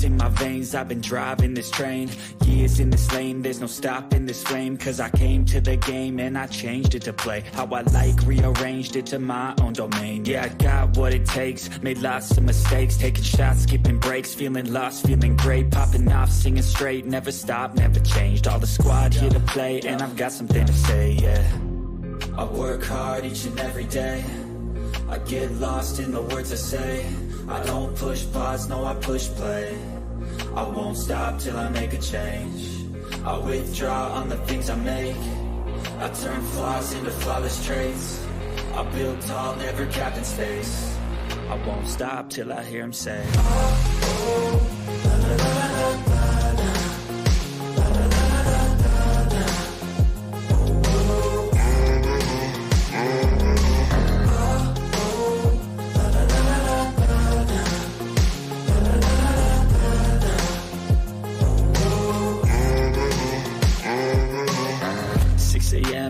Ice in my veins, I've been driving this train. Years in this lane, there's no stopping this flame. Cause I came to the game and I changed it to play how I like, rearranged it to my own domain. Yeah, I got what it takes, made lots of mistakes, taking shots, skipping breaks, feeling lost, feeling great, popping off, singing straight, never stopped, never changed. All the squad here to play, and I've got something to say, yeah. I work hard each and every day, I get lost in the words I say. I don't push pause, no I push play. I won't stop till I make a change. I withdraw on the things I make. I turn flaws into flawless traits. I build tall, never capped in space. I won't stop till I hear him say, oh, la, la, la, la, la.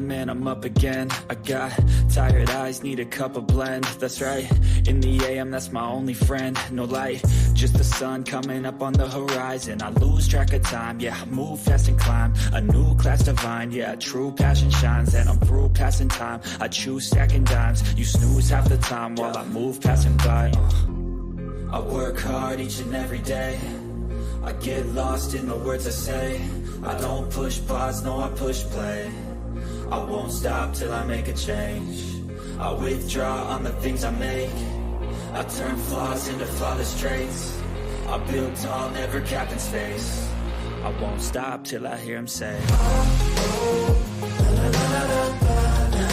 Man, I'm up again. I got tired eyes, need a cup of blend. That's right, in the AM, that's my only friend. No light, just the sun coming up on the horizon. I lose track of time, yeah, I move fast and climb a new class divine, yeah, true passion shines. And I'm through passing time, I choose stacking dimes. You snooze half the time while I move passing by. I work hard each and every day, I get lost in the words I say. I don't push pause, no I push play. I won't stop till I make a change. I withdraw on the things I make. I turn flaws into flawless traits. I build tall, never capped in space. I won't stop till I hear him say, oh, oh, la, la, la, la, la, la.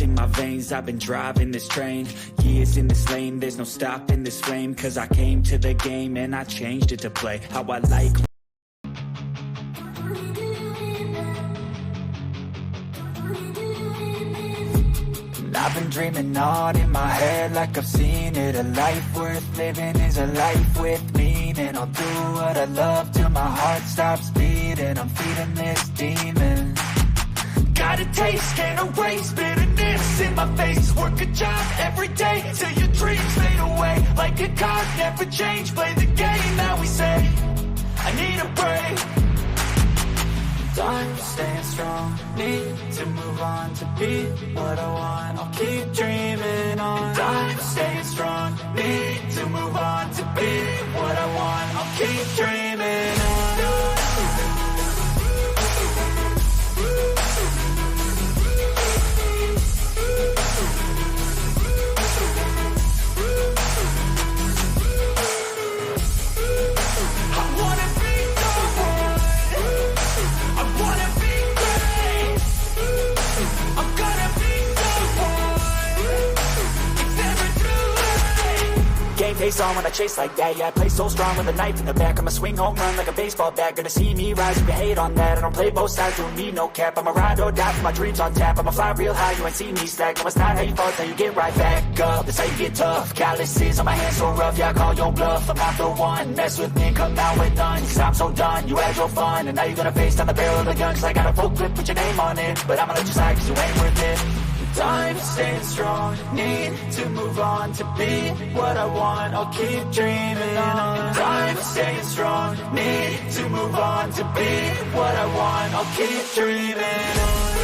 In my veins, I've been driving this train. Years in this lane, there's no stopping this flame. Cause I came to the game and I changed it to play how I like. I've been dreaming on in my head like I've seen it. A life worth living is a life with meaning. I'll do what I love till my heart stops beating. I'm feeding this demon. Got a taste, can't erase bitterness in my face. Work a job every day till your dreams fade away. Like a card, never change, play the game that we say. I need a break. I'm staying strong, need to move on to be what I want. I'll keep dreaming on. I'm staying strong, need to move on to be what I want. I'll keep dreaming on. Game face on when I chase like that. Yeah, I play so strong with a knife in the back. I'ma swing home run like a baseball bat. Gonna see me rise, you can hate on that. I don't play both sides, don't need no cap. I'ma ride or die for my dreams on tap. I'ma fly real high, you ain't see me slack. No, it's not how you fall, it's how you get right back up. That's how you get tough. Calluses on my hands so rough, yeah, I call your bluff. I'm not the one, mess with me, come out with none. Cause I'm so done, you had your fun. And now you're gonna face down the barrel of the gun. Cause I got a full clip, put your name on it. But I'ma let you slide cause you ain't worth it. I'm staying strong, need to move on to be what I want. I'll keep dreaming on. I'm staying strong, need to move on to be what I want. I'll keep dreaming on.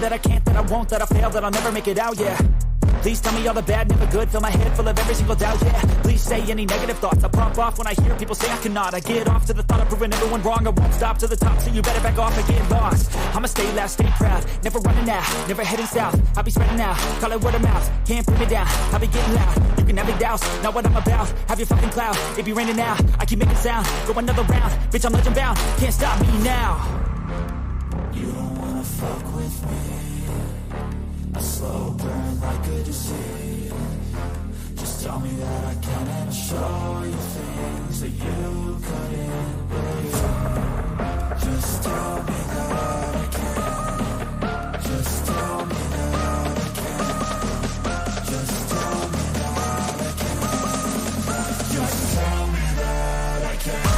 that I can't, that I won't, that I'll fail, that I'll never make it out, yeah. Please tell me all the bad, never good, fill my head full of every single doubt, yeah. Please say any negative thoughts, I pop off when I hear people say I cannot. I get off to the thought of proving everyone wrong, I won't stop to the top, so you better back off and get lost. I'ma stay loud, stay proud, never running out, never heading south. I'll be spreading out, call it word of mouth, can't put me down, I'll be getting loud. You can have your doubts, not what I'm about, have your fucking cloud. It be raining now, I keep making sound, go another round, bitch I'm legend bound, can't stop me now. You don't wanna fuck with me, a slow burn like a disease. Just tell me that I can and I'll show you things that you couldn't believe. Just tell me that I can. Just tell me that I can. Just tell me that I can. Just tell me that I can.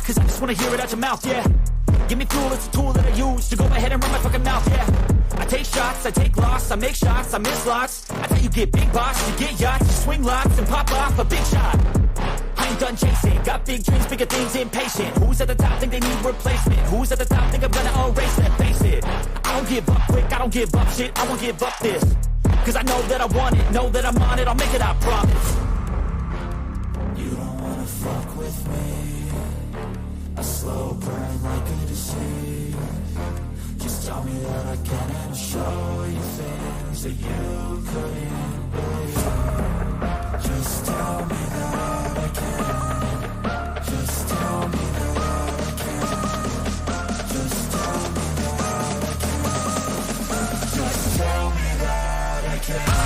Cause I just wanna hear it out your mouth, yeah. Give me fuel, it's a tool that I use to go ahead and run my fucking mouth, yeah. I take shots, I take loss, I make shots, I miss lots. I tell you get big boss, you get yachts, you swing lots and pop off a big shot. I ain't done chasing, got big dreams, bigger things, impatient. Who's at the top think they need replacement? Who's at the top think I'm gonna erase them? Face it, I don't give up quick, I don't give up shit, I won't give up this. Cause I know that I want it, know that I'm on it, I'll make it, I promise. You don't wanna fuck with me, a slow burn like a disease. Just tell me that I can and I'll show you things that you couldn't believe. Just tell me that I can. Just tell me that I can. Just tell me that I can. Just tell me that I can.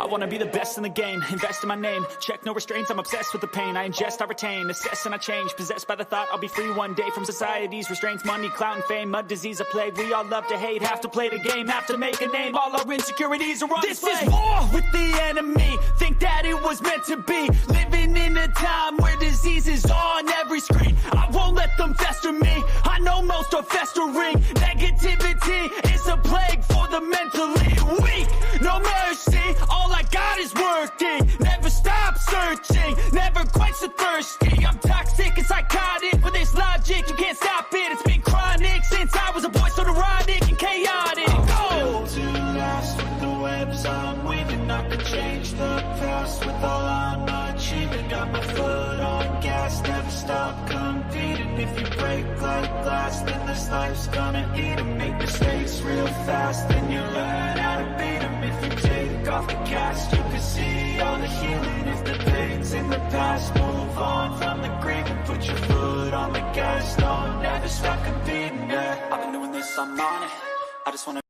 I wanna be the best in the game, invest in my name, check no restraints, I'm obsessed with the pain. I ingest, I retain, assess and I change, possessed by the thought I'll be free one day from society's restraints. Money, clout and fame, mud, disease, a plague. We all love to hate, have to play the game, have to make a name. All our insecurities are on display. This is war with the enemy, think that it was meant to be. Living in a time where disease is on every screen. I won't let them fester me, I know most are festering. Negativity is a plague for the mentally weak. No mercy, all I got is working. Never stop searching, never quite so thirsty. I'm toxic and psychotic, with this logic you can't stop it. It's been chronic since I was a boy, so neurotic and chaotic. I'm built to last with the webs I'm weaving. I could change the past with all I'm achieving. Got my foot on gas, never stop competing. If you break like glass, then this life's gonna eat 'em. Make mistakes real fast, then you learn how to beat 'em. If you take off the cast, you can see all the healing. If the pain's in the past, move on from the grief and put your foot on the gas. No, never stop competing, yeah. I've been doing this, I'm on it. I just wanna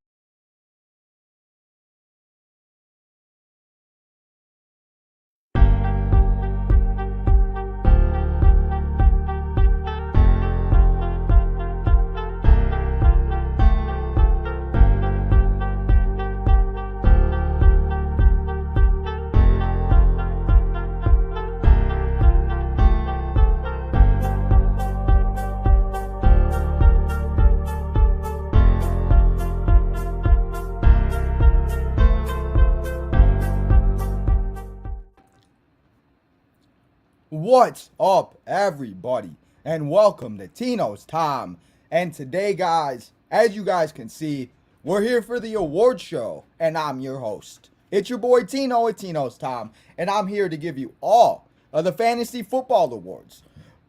What's up, everybody, and welcome to Tino's Time. And today, guys, as you guys can see, we're here for the award show, and I'm your host. It's your boy Tino at Tino's Time, and I'm here to give you all of the fantasy football awards.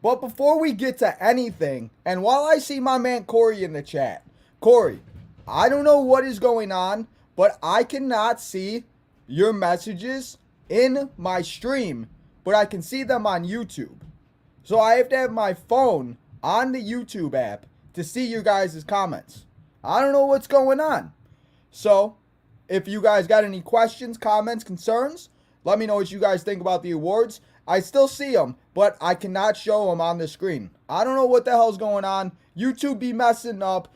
But before we get to anything, and while I see my man Corey in the chat, Corey, I don't know what is going on, but I cannot see your messages in my stream, but I can see them on YouTube. So I have to have my phone on the YouTube app to see your guys' comments. I don't know what's going on. So if you guys got any questions, comments, concerns, let me know what you guys think about the awards. I still see them, but I cannot show them on the screen. I don't know what the hell's going on. YouTube be messing up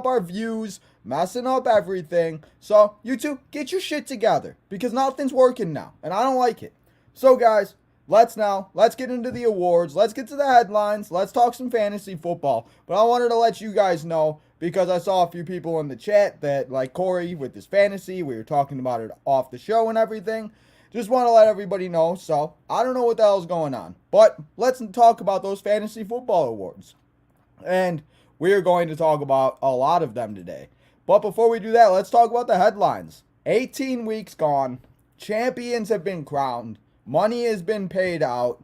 our views, messing up everything. So YouTube, get your shit together because nothing's working now, and I don't like it. So guys, let's get into the awards. Let's get to the headlines. Let's talk some fantasy football. But I wanted to let you guys know because I saw a few people in the chat that like Corey with his fantasy. We were talking about it off the show and everything. Just want to let everybody know. So I don't know what the hell's going on. But let's talk about those fantasy football awards. And we're going to talk about a lot of them today. But before we do that, let's talk about the headlines. 18 weeks gone. Champions have been crowned. Money has been paid out.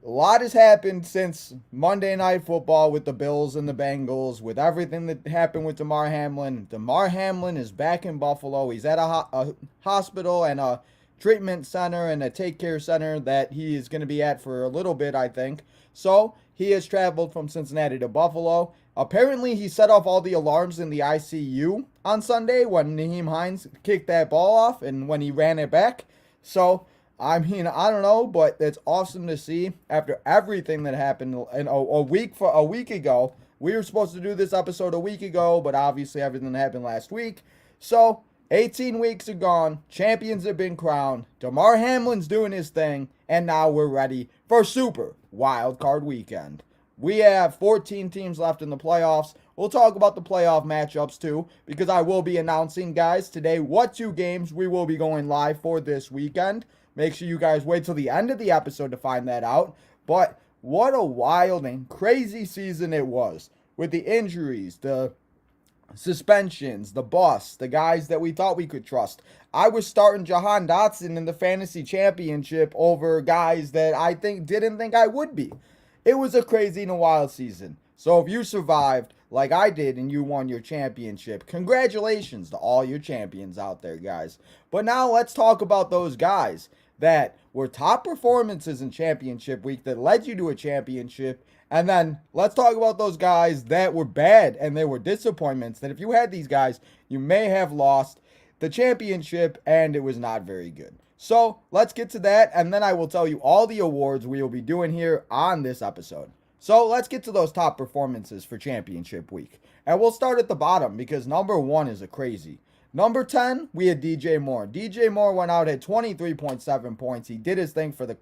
A lot has happened since Monday Night Football with the Bills and the Bengals, with everything that happened with Damar Hamlin. Damar Hamlin is back in Buffalo. He's at a hospital and a treatment center and a take care center that he is going to be at for a little bit, I think. So he has traveled from Cincinnati to Buffalo. Apparently, he set off all the alarms in the ICU on Sunday when Nyheim Hines kicked that ball off and when he ran it back. So I mean, I don't know, but it's awesome to see after everything that happened in a week ago. We were supposed to do this episode a week ago, but obviously everything that happened last week. So 18 weeks are gone. Champions have been crowned. Damar Hamlin's doing his thing, and now we're ready for Super Wild Card Weekend. We have 14 teams left in the playoffs. We'll talk about the playoff matchups too, because I will be announcing, guys, today what 2 games we will be going live for this weekend. Make sure you guys wait till the end of the episode to find that out. But what a wild and crazy season it was. With the injuries, the suspensions, the busts, the guys that we thought we could trust. I was starting Jahan Dotson in the fantasy championship over guys that I didn't think I would be. It was a crazy and a wild season. So if you survived like I did and you won your championship, congratulations to all your champions out there, guys. But now let's talk about those guys that were top performances in championship week that led you to a championship. And then let's talk about those guys that were bad and they were disappointments, that if you had these guys, you may have lost the championship and it was not very good. So let's get to that, and then I will tell you all the awards we will be doing here on this episode. So let's get to those top performances for championship week. And we'll start at the bottom because number 1 is a crazy. Number 10, we had DJ Moore. DJ Moore went out at 23.7 points. He did his thing for the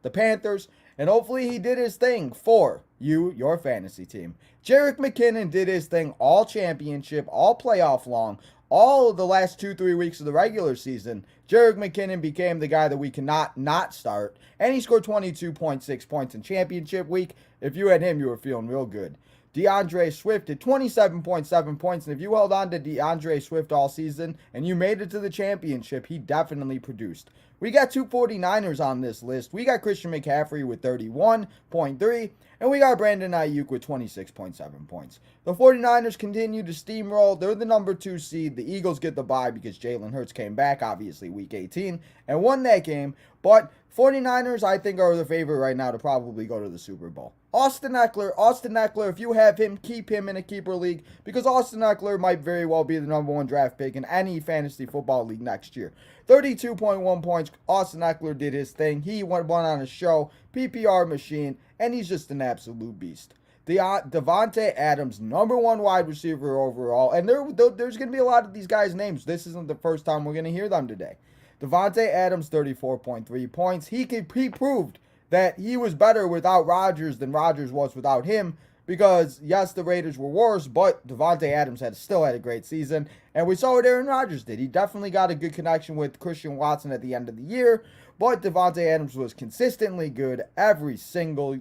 Panthers, and hopefully he did his thing for you, your fantasy team. Jerick McKinnon did his thing all championship, all playoff long, all of the last 2-3 weeks of the regular season. Jerick McKinnon became the guy that we cannot not start, and he scored 22.6 points in championship week. If you had him, you were feeling real good. DeAndre Swift at 27.7 points, and if you held on to DeAndre Swift all season and you made it to the championship, he definitely produced. We got 2 49ers on this list. We got Christian McCaffrey with 31.3, and we got Brandon Ayuk with 26.7 points. The 49ers continue to steamroll. They're the number 2 seed. The Eagles get the bye because Jalen Hurts came back, obviously, week 18, and won that game. But 49ers, I think, are the favorite right now to probably go to the Super Bowl. Austin Eckler, if you have him, keep him in a keeper league because Austin Eckler might very well be the number 1 draft pick in any fantasy football league next year. 32.1 points. Austin Eckler did his thing. He went on a show, PPR machine, and he's just an absolute beast. Devontae Adams, number 1 wide receiver overall, and there's going to be a lot of these guys' names. This isn't the first time we're going to hear them today. Devontae Adams, 34.3 points. He proved that he was better without Rodgers than Rodgers was without him because, yes, the Raiders were worse, but Devontae Adams still had a great season, and we saw what Aaron Rodgers did. He definitely got a good connection with Christian Watson at the end of the year, but Devontae Adams was consistently good every single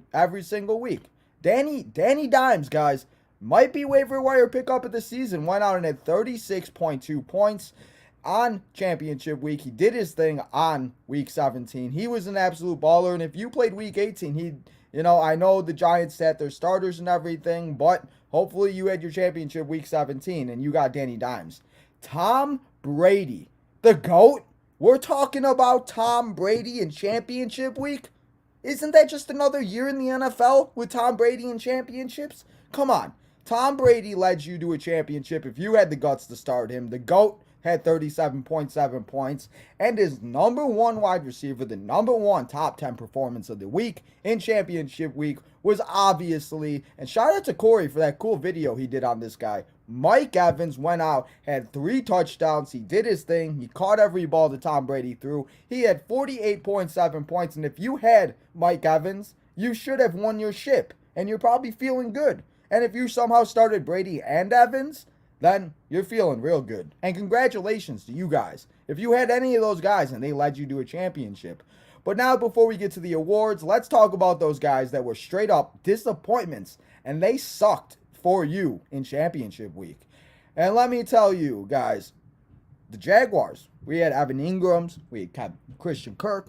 week. Danny Dimes, guys, might be waiver wire pickup of the season. Went out and had 36.2 points on championship week. He did his thing on week 17. He was an absolute baller, and if you played week 18, You know, I know the Giants sat their starters and everything, but hopefully you had your championship week 17 and you got Danny Dimes. Tom Brady, the GOAT. We're talking about Tom Brady in championship week. Isn't that just another year in the NFL with Tom Brady in championships? Come on. Tom Brady led you to a championship if you had the guts to start him. The GOAT had 37.7 points, and his number one wide receiver, the number one top 10 performance of the week in championship week was obviously, and shout out to Corey for that cool video he did on this guy. Mike Evans went out, had 3 touchdowns. He did his thing. He caught every ball that Tom Brady threw. He had 48.7 points, and if you had Mike Evans, you should have won your ship, and you're probably feeling good. And if you somehow started Brady and Evans, then you're feeling real good. And congratulations to you guys if you had any of those guys and they led you to a championship. But now, before we get to the awards, let's talk about those guys that were straight up disappointments and they sucked for you in championship week. And let me tell you guys, the Jaguars, we had Evan Ingrams, we had Christian Kirk,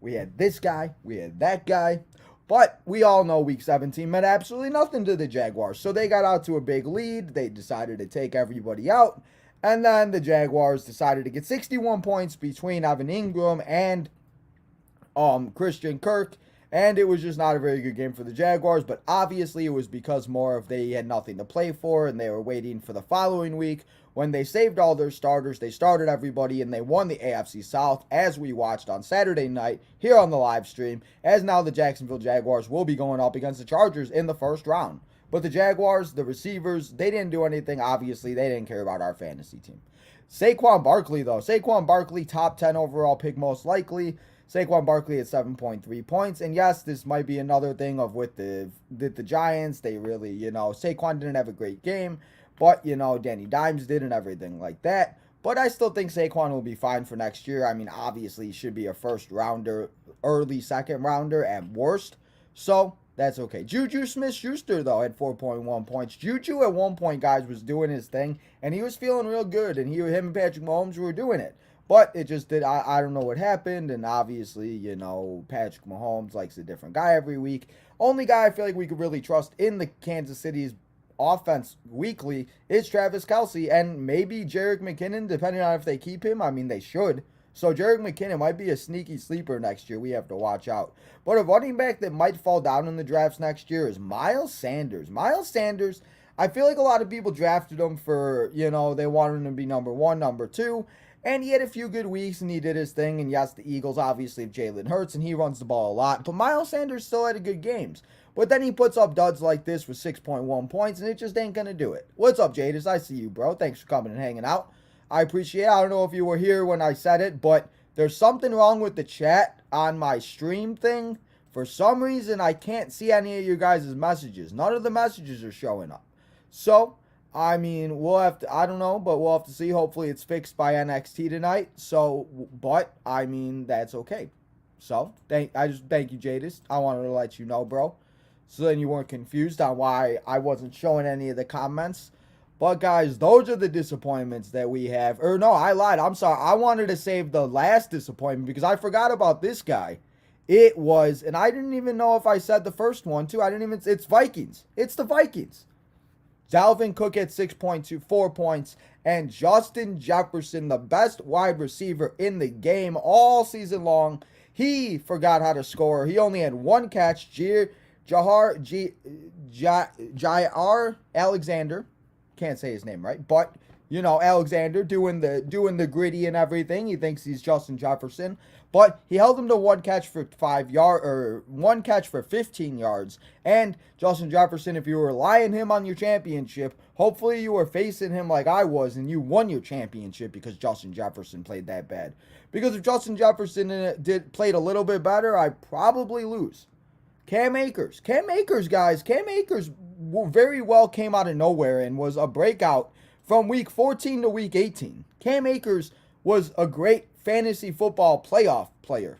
we had this guy, we had that guy. But we all know week 17 meant absolutely nothing to the Jaguars. So they got out to a big lead. They decided to take everybody out. And then the Jaguars decided to get 61 points between Evan Ingram and Christian Kirk. And it was just not a very good game for the Jaguars. But obviously it was because more of they had nothing to play for. And they were waiting for the following week. When they saved all their starters, they started everybody, and they won the AFC South, as we watched on Saturday night here on the live stream, as now the Jacksonville Jaguars will be going up against the Chargers in the first round. But the Jaguars, the receivers, they didn't do anything. Obviously, they didn't care about our fantasy team. Saquon Barkley, though. Saquon Barkley, top 10 overall pick most likely. Saquon Barkley at 7.3 points. And yes, this might be another thing of with the Giants. They really, Saquon didn't have a great game. But, Danny Dimes did and everything like that. But I still think Saquon will be fine for next year. I mean, obviously, he should be a first rounder, early second rounder at worst. So, that's okay. Juju Smith-Schuster, though, had 4.1 points. Juju, at one point, guys, was doing his thing. And he was feeling real good. And him and Patrick Mahomes were doing it. But it just did, I don't know what happened. And obviously, Patrick Mahomes likes a different guy every week. Only guy I feel like we could really trust in the Kansas City's offense weekly is Travis Kelce and maybe Jerick McKinnon, depending on if they keep him. I mean, they should. So Jerick McKinnon might be a sneaky sleeper next year. We have to watch out. But a running back that might fall down in the drafts next year is Miles Sanders. Miles Sanders, I feel like a lot of people drafted him for, they wanted him to be number 1, number 2. And he had a few good weeks, and he did his thing. And yes, the Eagles obviously have Jalen Hurts, and he runs the ball a lot. But Miles Sanders still had good games. But then he puts up duds like this with 6.1 points, and it just ain't going to do it. What's up, Jadis? I see you, bro. Thanks for coming and hanging out. I appreciate it. I don't know if you were here when I said it, but there's something wrong with the chat on my stream thing. For some reason, I can't see any of you guys' messages. None of the messages are showing up. So, I mean, we'll have to, I don't know, but we'll have to see. Hopefully it's fixed by NXT tonight. So, but, I mean, that's okay. So, thank you, Jadis. I wanted to let you know, bro. So then you weren't confused on why I wasn't showing any of the comments. But guys, those are the disappointments that we have. Or no, I lied. I'm sorry. I wanted to save the last disappointment because I forgot about this guy. It was, and I didn't even know if I said the first one too. It's Vikings. It's the Vikings. Dalvin Cook at 6.24 points. And Justin Jefferson, the best wide receiver in the game all season long. He forgot how to score. He only had 1 catch. Jair Alexander, can't say his name right, but Alexander doing the gritty and everything. He thinks he's Justin Jefferson, but he held him to 1 catch for 1 catch for 15 yards. And Justin Jefferson, if you were relying him on your championship, hopefully you were facing him like I was, and you won your championship because Justin Jefferson played that bad. Because if Justin Jefferson played a little bit better, I'd probably lose. Cam Akers, guys. Cam Akers very well came out of nowhere and was a breakout from week 14 to week 18. Cam Akers was a great fantasy football playoff player.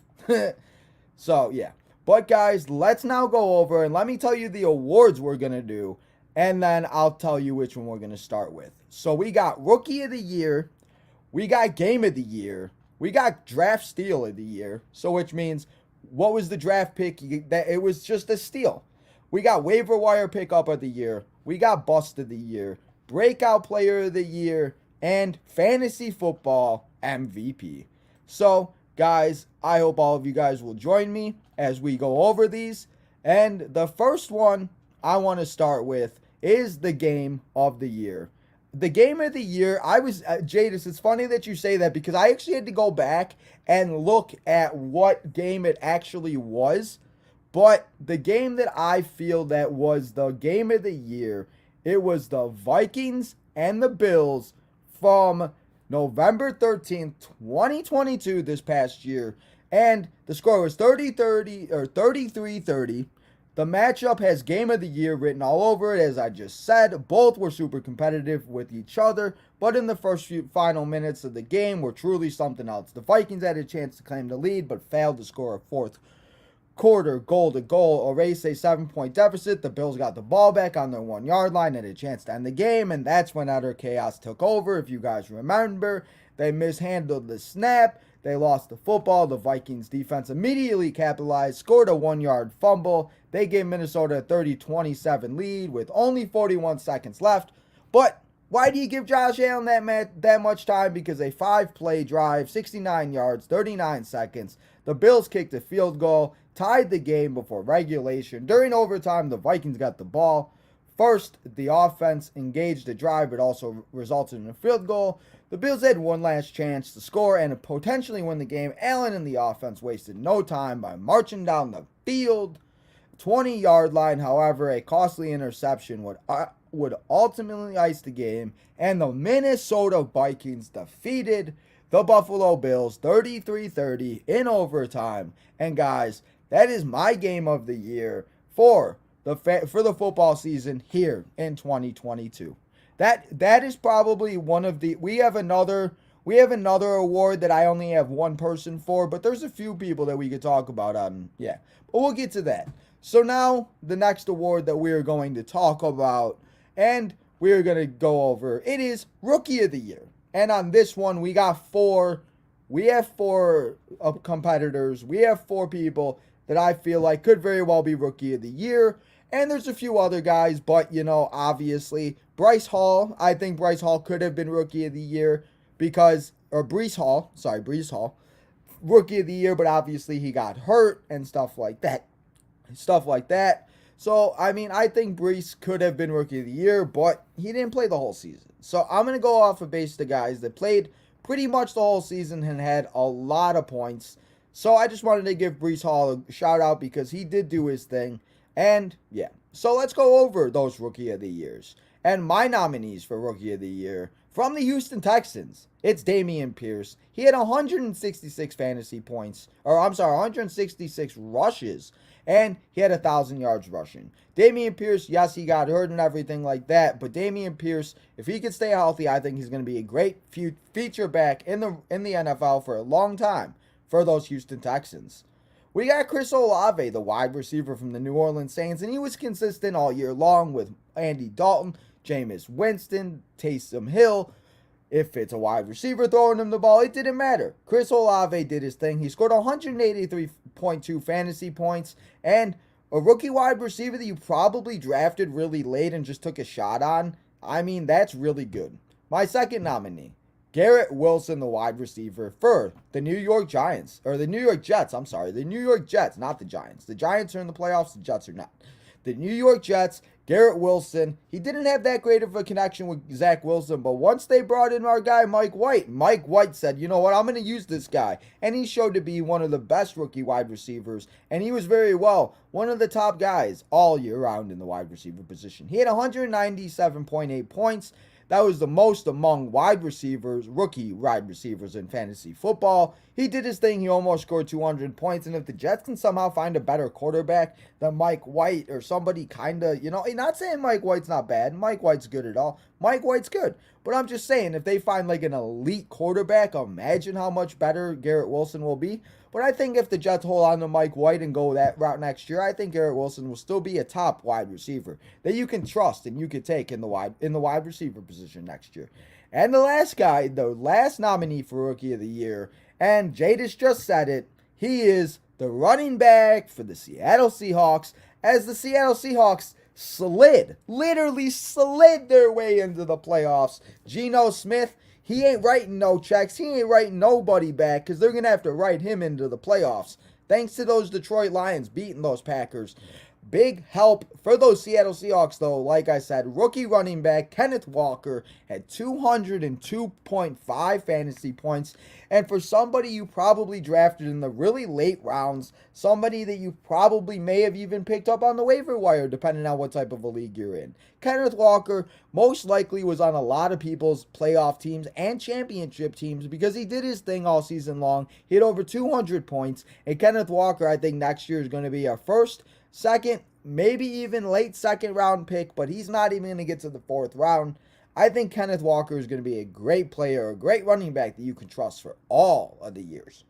So, yeah. But, guys, let's now go over and let me tell you the awards we're going to do. And then I'll tell you which one we're going to start with. So, we got Rookie of the Year. We got Game of the Year. We got Draft Steal of the Year. So, which means what was the draft pick? That it was just a steal. We got waiver wire pickup of the year. We got bust of the year, breakout player of the year, and fantasy football MVP. So, guys, I hope all of you guys will join me as we go over these. And the first one I want to start with is the game of the year. The game of the year, I was, Jadis, it's funny that you say that because I actually had to go back and look at what game it actually was. But the game that I feel that was the game of the year, it was the Vikings and the Bills from November 13th, 2022, this past year. And the score was 30-30 or 33-30. The matchup has game of the year written all over it, as I just said. Both were super competitive with each other, but in the first few final minutes of the game were truly something else. The Vikings had a chance to claim the lead, but failed to score a fourth quarter goal to goal, erase a 7-point deficit. The Bills got the ball back on their 1 yard line and a chance to end the game, and that's when utter chaos took over. If you guys remember, they mishandled the snap. They lost the football. The Vikings defense immediately capitalized, scored a 1-yard fumble. They gave Minnesota a 30-27 lead with only 41 seconds left. But why do you give Josh Allen that much time? Because a 5-play drive, 69 yards, 39 seconds. The Bills kicked a field goal, tied the game before regulation. During overtime, the Vikings got the ball. First, the offense engaged the drive, but also resulted in a field goal. The Bills had one last chance to score and potentially win the game. Allen and the offense wasted no time by marching down the field. 20-yard line, however, a costly interception would ultimately ice the game, and the Minnesota Vikings defeated the Buffalo Bills 33-30 in overtime. And guys, that is my game of the year for the football season here in 2022. That is probably one of the we have another award that I only have one person for, but there's a few people that we could talk about. But we'll get to that. So now the next award that we are going to talk about and we're going to go over, it is Rookie of the Year. And on this one, we have four competitors. We have 4 people that I feel like could very well be Rookie of the Year. And there's a few other guys, but, obviously, Breece Hall could have been Rookie of the Year Breece Hall, Rookie of the Year, but obviously he got hurt and stuff like that. So, I think Breece could have been Rookie of the Year, but he didn't play the whole season. So, I'm going to go off of base the guys that played pretty much the whole season and had a lot of points. So, I just wanted to give Breece Hall a shout out because he did do his thing. And, so let's go over those Rookie of the Years. And my nominees for Rookie of the Year from the Houston Texans, it's Dameon Pierce. He had 166 fantasy points, 166 rushes, and he had 1,000 yards rushing. Dameon Pierce, yes, he got hurt and everything like that, but Dameon Pierce, if he could stay healthy, I think he's going to be a great feature back in the NFL for a long time for those Houston Texans. We got Chris Olave, the wide receiver from the New Orleans Saints, and he was consistent all year long with Andy Dalton, Jameis Winston, Taysom Hill. If it's a wide receiver throwing him the ball, it didn't matter. Chris Olave did his thing. He scored 183.2 fantasy points, and a rookie wide receiver that you probably drafted really late and just took a shot on, that's really good. My second nominee, Garrett Wilson, the wide receiver for the New York Jets, not the Giants. The Giants are in the playoffs, the Jets are not. The New York Jets, Garrett Wilson, he didn't have that great of a connection with Zach Wilson, but once they brought in our guy, Mike White said, you know what, I'm going to use this guy. And he showed to be one of the best rookie wide receivers, and he was very well one of the top guys all year round in the wide receiver position. He had 197.8 points. That was the most among rookie wide receivers in fantasy football. He did his thing. He almost scored 200 points. And if the Jets can somehow find a better quarterback than Mike White or somebody not saying Mike White's not bad. Mike White's good at all. Mike White's good. But I'm just saying, if they find like an elite quarterback, imagine how much better Garrett Wilson will be. But I think if the Jets hold on to Mike White and go that route next year, I think Garrett Wilson will still be a top wide receiver that you can trust and you could take in the wide receiver position next year. And the last nominee for Rookie of the Year, and Jadis just said it, he is the running back for the Seattle Seahawks, as the Seattle Seahawks literally slid their way into the playoffs. Geno Smith, he ain't writing no checks. He ain't writing nobody back because they're going to have to write him into the playoffs. Thanks to those Detroit Lions beating those Packers. Big help for those Seattle Seahawks, though. Like I said, rookie running back Kenneth Walker had 202.5 fantasy points. And for somebody you probably drafted in the really late rounds, somebody that you probably may have even picked up on the waiver wire, depending on what type of a league you're in. Kenneth Walker most likely was on a lot of people's playoff teams and championship teams because he did his thing all season long. He had over 200 points. And Kenneth Walker, I think next year is going to be our first, second, maybe even late second round pick, but he's not even going to get to the fourth round. I think Kenneth Walker is going to be a great player, a great running back that you can trust for all of the years.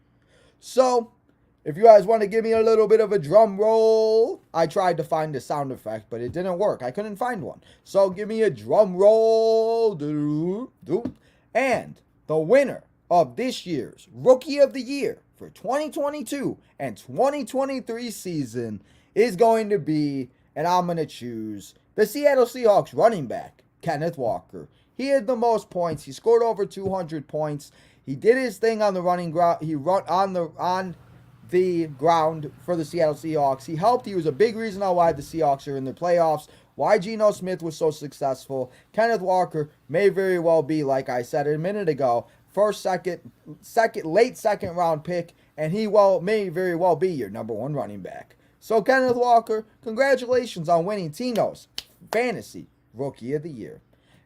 So, if you guys want to give me a little bit of a drum roll, I tried to find a sound effect, but it didn't work. I couldn't find one. So, give me a drum roll. And the winner of this year's Rookie of the Year for 2022 and 2023 season is going to be, and I'm going to choose, the Seattle Seahawks running back, Kenneth Walker. He had the most points. He scored over 200 points. He did his thing on the running ground. He run on the ground for the Seattle Seahawks. He helped. He was a big reason why the Seahawks are in the playoffs, why Geno Smith was so successful. Kenneth Walker may very well be, like I said a minute ago, late second round pick, and he may very well be your number one running back. So, Kenneth Walker, congratulations on winning Tino's Fantasy Rookie of the Year.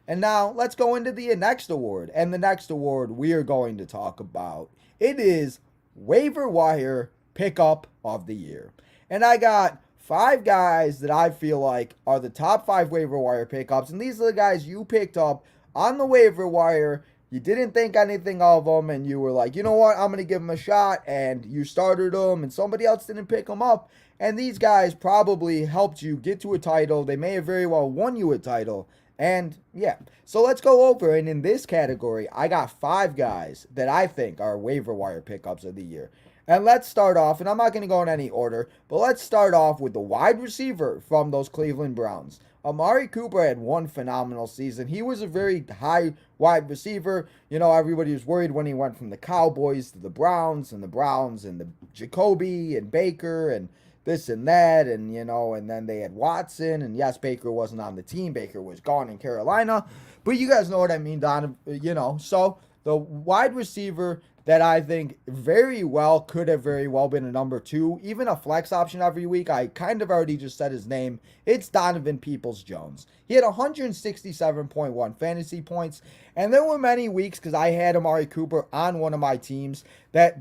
And now, let's go into the next award. And the next award we are going to talk about, it is Waiver Wire Pickup of the Year. And I got 5 guys that I feel like are the top 5 waiver wire pickups. And these are the guys you picked up on the waiver wire. You didn't think anything of them, and you were like, you know what, I'm going to give them a shot, and you started them, and somebody else didn't pick them up, and these guys probably helped you get to a title. They may have very well won you a title, and yeah. So let's go over, and in this category, I got 5 guys that I think are waiver wire pickups of the year. And let's start off, and I'm not going to go in any order, but let's start off with the wide receiver from those Cleveland Browns. Amari Cooper had one phenomenal season. He was a very high wide receiver. You know, everybody was worried when he went from the Cowboys to the Browns and the Jacoby and Baker and this and that, and you know, and then they had Watson, and yes, Baker wasn't on the team. Baker was gone in Carolina, but you guys know what I mean, Don. You know, so the wide receiver that I think could have very well been a number 2, even a flex option every week. I kind of already just said his name. It's Donovan Peoples-Jones. He had 167.1 fantasy points, and there were many weeks, because I had Amari Cooper on one of my teams, that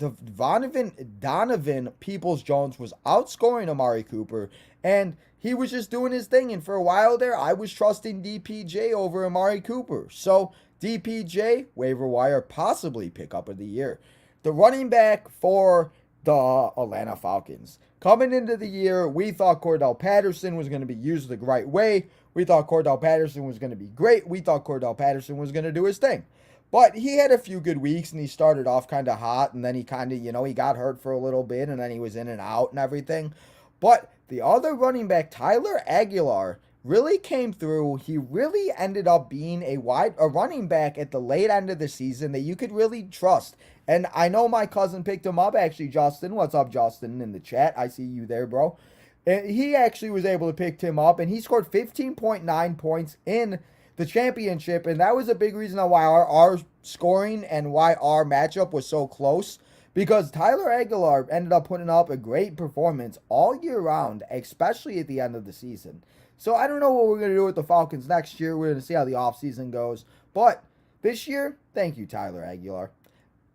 Donovan Peoples-Jones was outscoring Amari Cooper, and he was just doing his thing, and for a while there, I was trusting DPJ over Amari Cooper. So, DPJ, waiver wire, possibly pickup of the year. The running back for the Atlanta Falcons. Coming into the year, we thought Cordell Patterson was going to be used the right way. We thought Cordell Patterson was going to be great. We thought Cordell Patterson was going to do his thing. But he had a few good weeks, and he started off kind of hot, and then he kind of, he got hurt for a little bit, and then he was in and out and everything. But the other running back, Tyler Aguilar, really came through. He really ended up being a running back at the late end of the season that you could really trust. And I know my cousin picked him up, actually, Justin. What's up, Justin, in the chat? I see you there, bro. And he actually was able to pick him up, and he scored 15.9 points in the championship, and that was a big reason why our scoring and why our matchup was so close, because Tyler Aguilar ended up putting up a great performance all year round, especially at the end of the season. So I don't know what we're going to do with the Falcons next year. We're going to see how the offseason goes. But this year, thank you, Tyler Aguilar.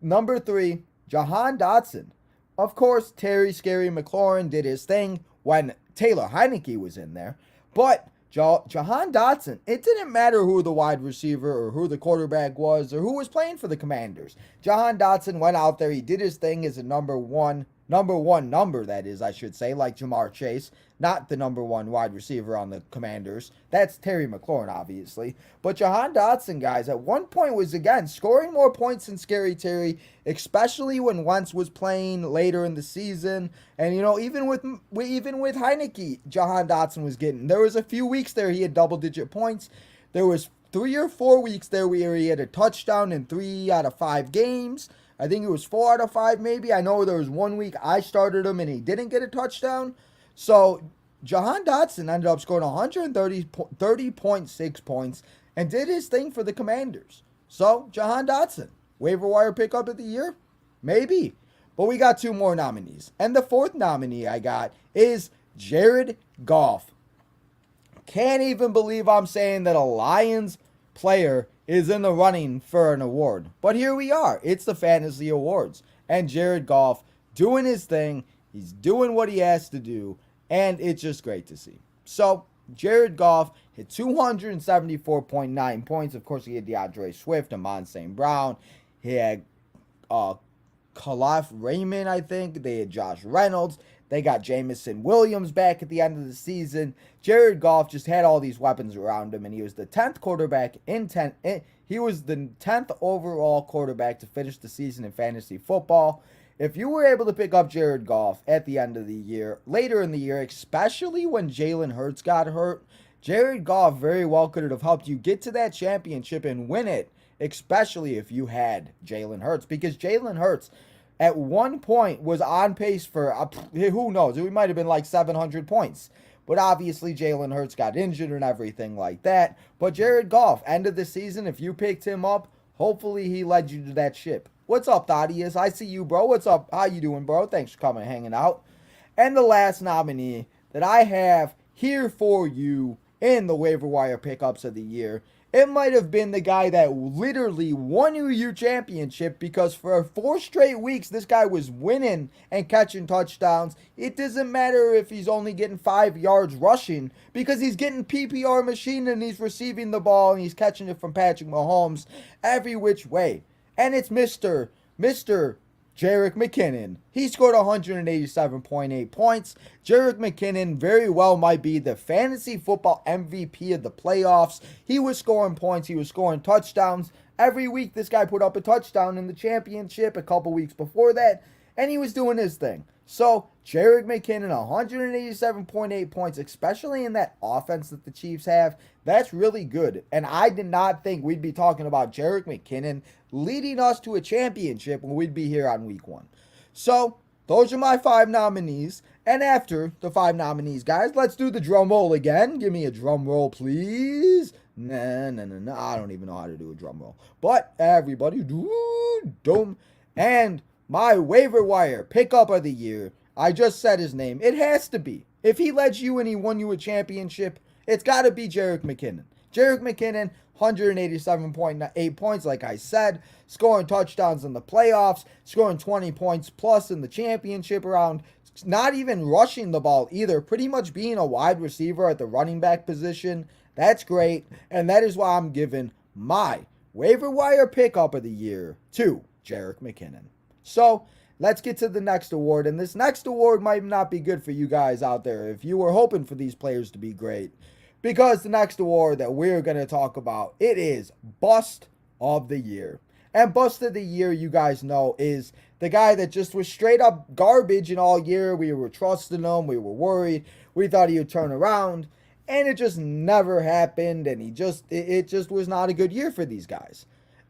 Number 3, Jahan Dotson. Of course, Terry Scary McLaurin did his thing when Taylor Heineke was in there. But Jahan Dotson, it didn't matter who the wide receiver or who the quarterback was or who was playing for the Commanders. Jahan Dotson went out there. He did his thing as a number 1 number one number, that is, I should say, like Jamar Chase, not the number one wide receiver on the Commanders. That's Terry McLaurin, obviously. But Jahan Dotson, guys, at one point was, again, scoring more points than Scary Terry, especially when Wentz was playing later in the season. And, even with Heineke, Jahan Dotson was getting. There was a few weeks there he had double-digit points. There was 3 or 4 weeks there where he had a touchdown in 3 out of 5 games. I think it was 4 out of 5 maybe. I know there was 1 week I started him and he didn't get a touchdown. So Jahan Dotson ended up scoring 130.6 points and did his thing for the Commanders. So Jahan Dotson, waiver wire pickup of the year? Maybe. But we got 2 more nominees. And the 4th nominee I got is Jared Goff. Can't even believe I'm saying that a Lions player is in the running for an award. But here we are. It's the Fantasy Awards. And Jared Goff doing his thing. He's doing what he has to do. And it's just great to see. So, Jared Goff hit 274.9 points. Of course, he had DeAndre Swift, Amon St. Brown. He had Khalif Raymond, I think. They had Josh Reynolds. They got Jamison Williams back at the end of the season. Jared Goff just had all these weapons around him, and he was the 10th quarterback he was the 10th overall quarterback to finish the season in fantasy football. If you were able to pick up Jared Goff at the end of the year, later in the year, especially when Jalen Hurts got hurt, Jared Goff very well could have helped you get to that championship and win it, especially if you had Jalen Hurts, because Jalen Hurts at one point was on pace for, who knows, it might have been like 700 points. But obviously Jalen Hurts got injured and everything like that. But Jared Goff, end of the season, if you picked him up, hopefully he led you to that ship. What's up, Thaddeus? I see you, bro. What's up? How you doing, bro? Thanks for coming and hanging out. And the last nominee that I have here for you in the waiver wire pickups of the year, it might have been the guy that literally won you your championship, because for 4 straight weeks, this guy was winning and catching touchdowns. It doesn't matter if he's only getting 5 yards rushing, because he's getting PPR machine and he's receiving the ball and he's catching it from Patrick Mahomes every which way. And it's Mr. Jerick McKinnon. He scored 187.8 points. Jerick McKinnon very well might be the fantasy football MVP of the playoffs. He was scoring points. He was scoring touchdowns. Every week this guy put up a touchdown in the championship a couple weeks before that. And he was doing his thing. So, Jerick McKinnon, 187.8 points, especially in that offense that the Chiefs have. That's really good. And I did not think we'd be talking about Jerick McKinnon leading us to a championship when we'd be here on week 1. So, those are my 5 nominees. And after the 5 nominees, guys, let's do the drum roll again. Give me a drum roll, please. Nah. I don't even know how to do a drum roll. But everybody, doom. And my waiver wire pickup of the year, I just said his name. It has to be. If he led you and he won you a championship, it's got to be Jerick McKinnon. Jerick McKinnon, 187.8 points, like I said, scoring touchdowns in the playoffs, scoring 20 points plus in the championship round, not even rushing the ball either, pretty much being a wide receiver at the running back position. That's great, and that is why I'm giving my waiver wire pickup of the year to Jerick McKinnon. So, let's get to the next award, and this next award might not be good for you guys out there if you were hoping for these players to be great, because the next award that we're going to talk about, it is Bust of the Year. And Bust of the Year, you guys know, is the guy that just was straight up garbage in all year. We were trusting him, we were worried, we thought he would turn around, and it just never happened, and it just was not a good year for these guys.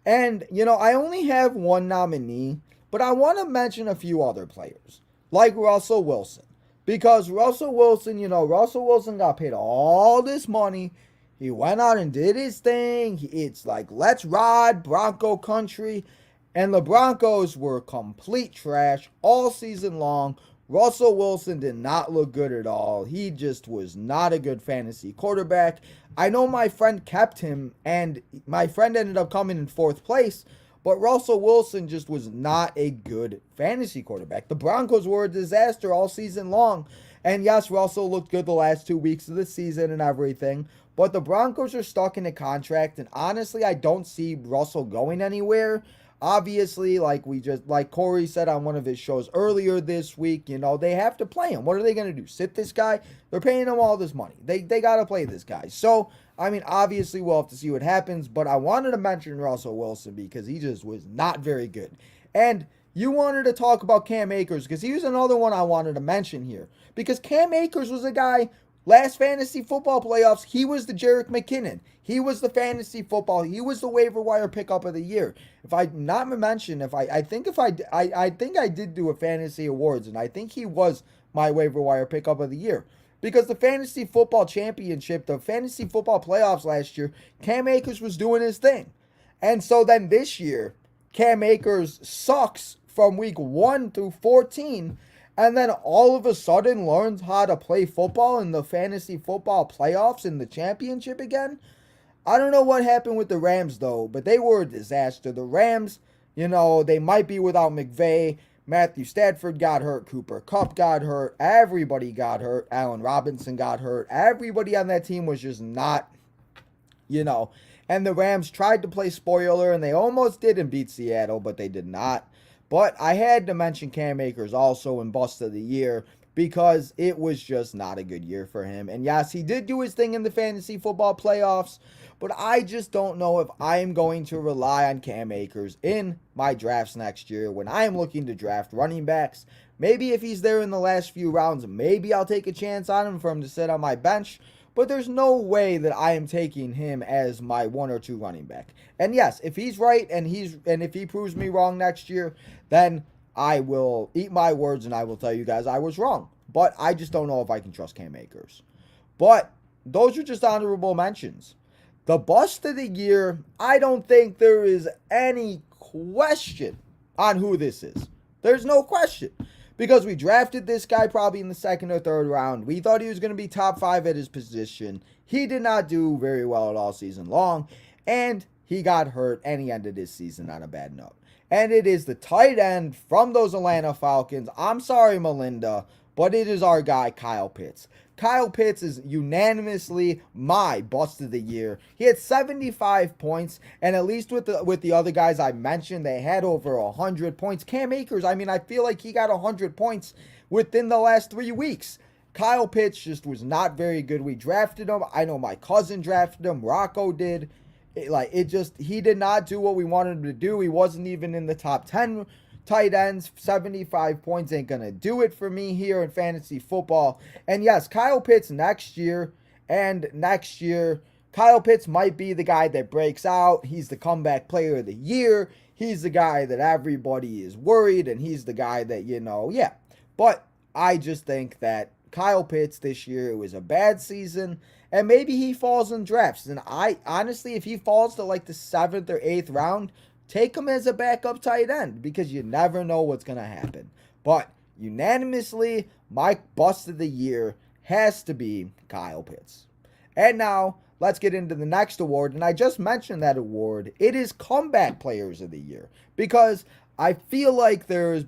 And, I only have one nominee, but I want to mention a few other players, like Russell Wilson. Because Russell Wilson got paid all this money. He went out and did his thing. It's like, let's ride Bronco country. And the Broncos were complete trash all season long. Russell Wilson did not look good at all. He just was not a good fantasy quarterback. I know my friend kept him, and my friend ended up coming in 4th place. But Russell Wilson just was not a good fantasy quarterback. The Broncos were a disaster all season long. And yes, Russell looked good the last 2 weeks of the season and everything. But the Broncos are stuck in a contract. And honestly, I don't see Russell going anywhere. Obviously, like Corey said on one of his shows earlier this week, they have to play him. What are they going to do? Sit this guy? They're paying him all this money. They got to play this guy. So, I mean, obviously, we'll have to see what happens. But I wanted to mention Russell Wilson because he just was not very good. And you wanted to talk about Cam Akers because he was another one I wanted to mention here. Because Cam Akers was a guy, last fantasy football playoffs, he was the Jerick McKinnon. He was the fantasy football. He was the waiver wire pickup of the year. If I not mention, I think I did do a fantasy awards, and I think he was my waiver wire pickup of the year. Because the fantasy football championship, the fantasy football playoffs last year, Cam Akers was doing his thing. And so then this year, Cam Akers sucks from week 1 through 14, and then all of a sudden learns how to play football in the fantasy football playoffs in the championship again. I don't know what happened with the Rams, though, but they were a disaster. The Rams, they might be without McVay. Matthew Stafford got hurt. Cooper Kupp got hurt. Everybody got hurt. Allen Robinson got hurt. Everybody on that team was just not, And the Rams tried to play spoiler, and they almost did and beat Seattle, but they did not. But I had to mention Cam Akers also in Bust of the Year because it was just not a good year for him. And yes, he did do his thing in the fantasy football playoffs, but I just don't know if I am going to rely on Cam Akers in my drafts next year when I am looking to draft running backs. Maybe if he's there in the last few rounds, maybe I'll take a chance on him for him to sit on my bench. But there's no way that I am taking him as my 1 or 2 running back. And yes, if he's right and if he proves me wrong next year, then I will eat my words and I will tell you guys I was wrong. But I just don't know if I can trust Cam Akers. But those are just honorable mentions. The bust of the year, I don't think there is any question on who this is. There's no question. Because we drafted this guy probably in the 2nd or 3rd round. We thought he was going to be top 5 at his position. He did not do very well at all season long. And he got hurt and he ended his season on a bad note. And it is the tight end from those Atlanta Falcons. I'm sorry, Melinda, but it is our guy, Kyle Pitts. Kyle Pitts is unanimously my bust of the year. He had 75 points, and at least with the other guys I mentioned, they had over 100 points. Cam Akers, I feel like he got 100 points within the last 3 weeks. Kyle Pitts just was not very good. We drafted him. I know my cousin drafted him. Rocco did. He did not do what we wanted him to do. He wasn't even in the top 10 tight ends. 75 points ain't gonna do it for me here in fantasy football. And yes, Kyle Pitts next year, Kyle Pitts might be the guy that breaks out. He's the comeback player of the year. He's the guy that everybody is worried, and he's the guy that, But I just think that Kyle Pitts this year, it was a bad season, and maybe he falls in drafts. And I honestly, if he falls to like the 7th or 8th round, take him as a backup tight end because you never know what's going to happen. But unanimously, my bust of the year has to be Kyle Pitts. And now, let's get into the next award. And I just mentioned that award. It is Comeback Players of the Year. Because I feel like there was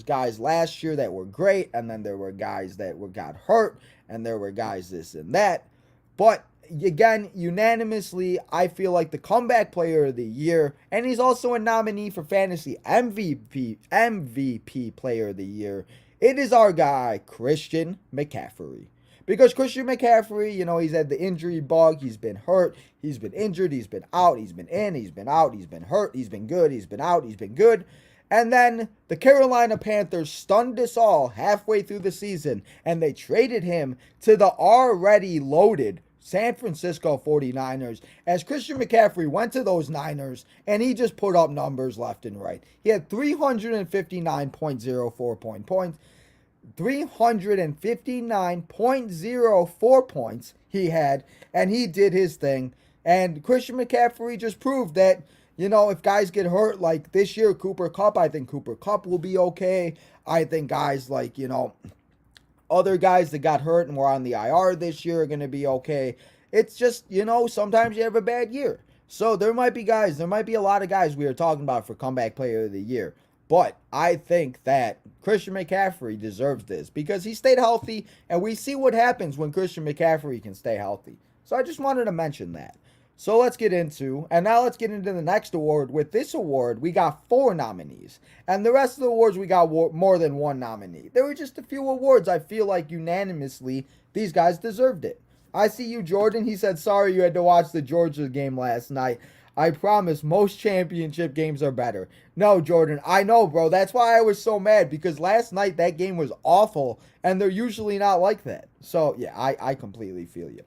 guys last year that were great. And then there were guys that got hurt. And there were guys this and that. But again, unanimously, I feel like the Comeback Player of the Year, and he's also a nominee for Fantasy MVP Player of the Year, it is our guy, Christian McCaffrey. Because Christian McCaffrey, he's had the injury bug, he's been hurt, he's been injured, he's been out, he's been in, he's been out, he's been hurt, he's been good, he's been out, he's been good. And then the Carolina Panthers stunned us all halfway through the season, and they traded him to the already loaded San Francisco 49ers, as Christian McCaffrey went to those Niners, and he just put up numbers left and right. He had 359.04 points. 359.04 points he had, and he did his thing. And Christian McCaffrey just proved that, if guys get hurt, like this year, Cooper Kupp, I think Cooper Kupp will be okay. I think guys like, other guys that got hurt and were on the IR this year are going to be okay. It's just, sometimes you have a bad year. So there might be a lot of guys we are talking about for Comeback Player of the Year. But I think that Christian McCaffrey deserves this because he stayed healthy, and we see what happens when Christian McCaffrey can stay healthy. So I just wanted to mention that. So let's get into, and now let's get into the next award. With this award, we got 4 nominees. And the rest of the awards, we got more than 1 nominee. There were just a few awards I feel like unanimously these guys deserved it. I see you, Jordan. He said, sorry you had to watch the Georgia game last night. I promise most championship games are better. No, Jordan, I know, bro. That's why I was so mad, because last night that game was awful, and they're usually not like that. So, yeah, I completely feel you.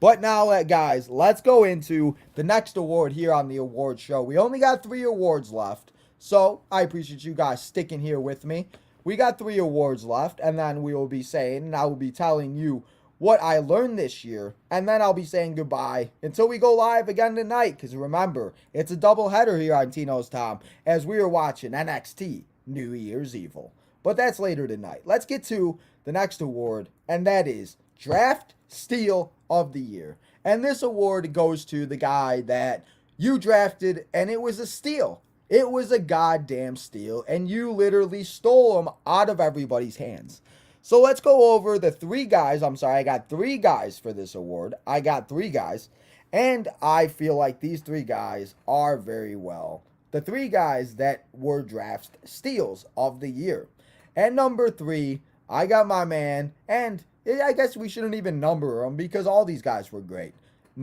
But now, guys, let's go into the next award here on the award show. We only got 3 awards left, so I appreciate you guys sticking here with me. We got 3 awards left, and then we will be saying, and I will be telling you what I learned this year, and then I'll be saying goodbye until we go live again tonight, because remember, it's a doubleheader here on Tino's Time, as we are watching NXT New Year's Evil. But that's later tonight. Let's get to the next award, and that is Draft Steal of the Year. And this award goes to the guy that you drafted, and it was a steal. It was a goddamn steal, and you literally stole him out of everybody's hands. So let's go over the 3 guys. I'm sorry, I got 3 guys for this award. I got 3 guys, and I feel like these 3 guys are very well the 3 guys that were draft steals of the year. And number 3, I got my man, and I guess we shouldn't even number them because all these guys were great.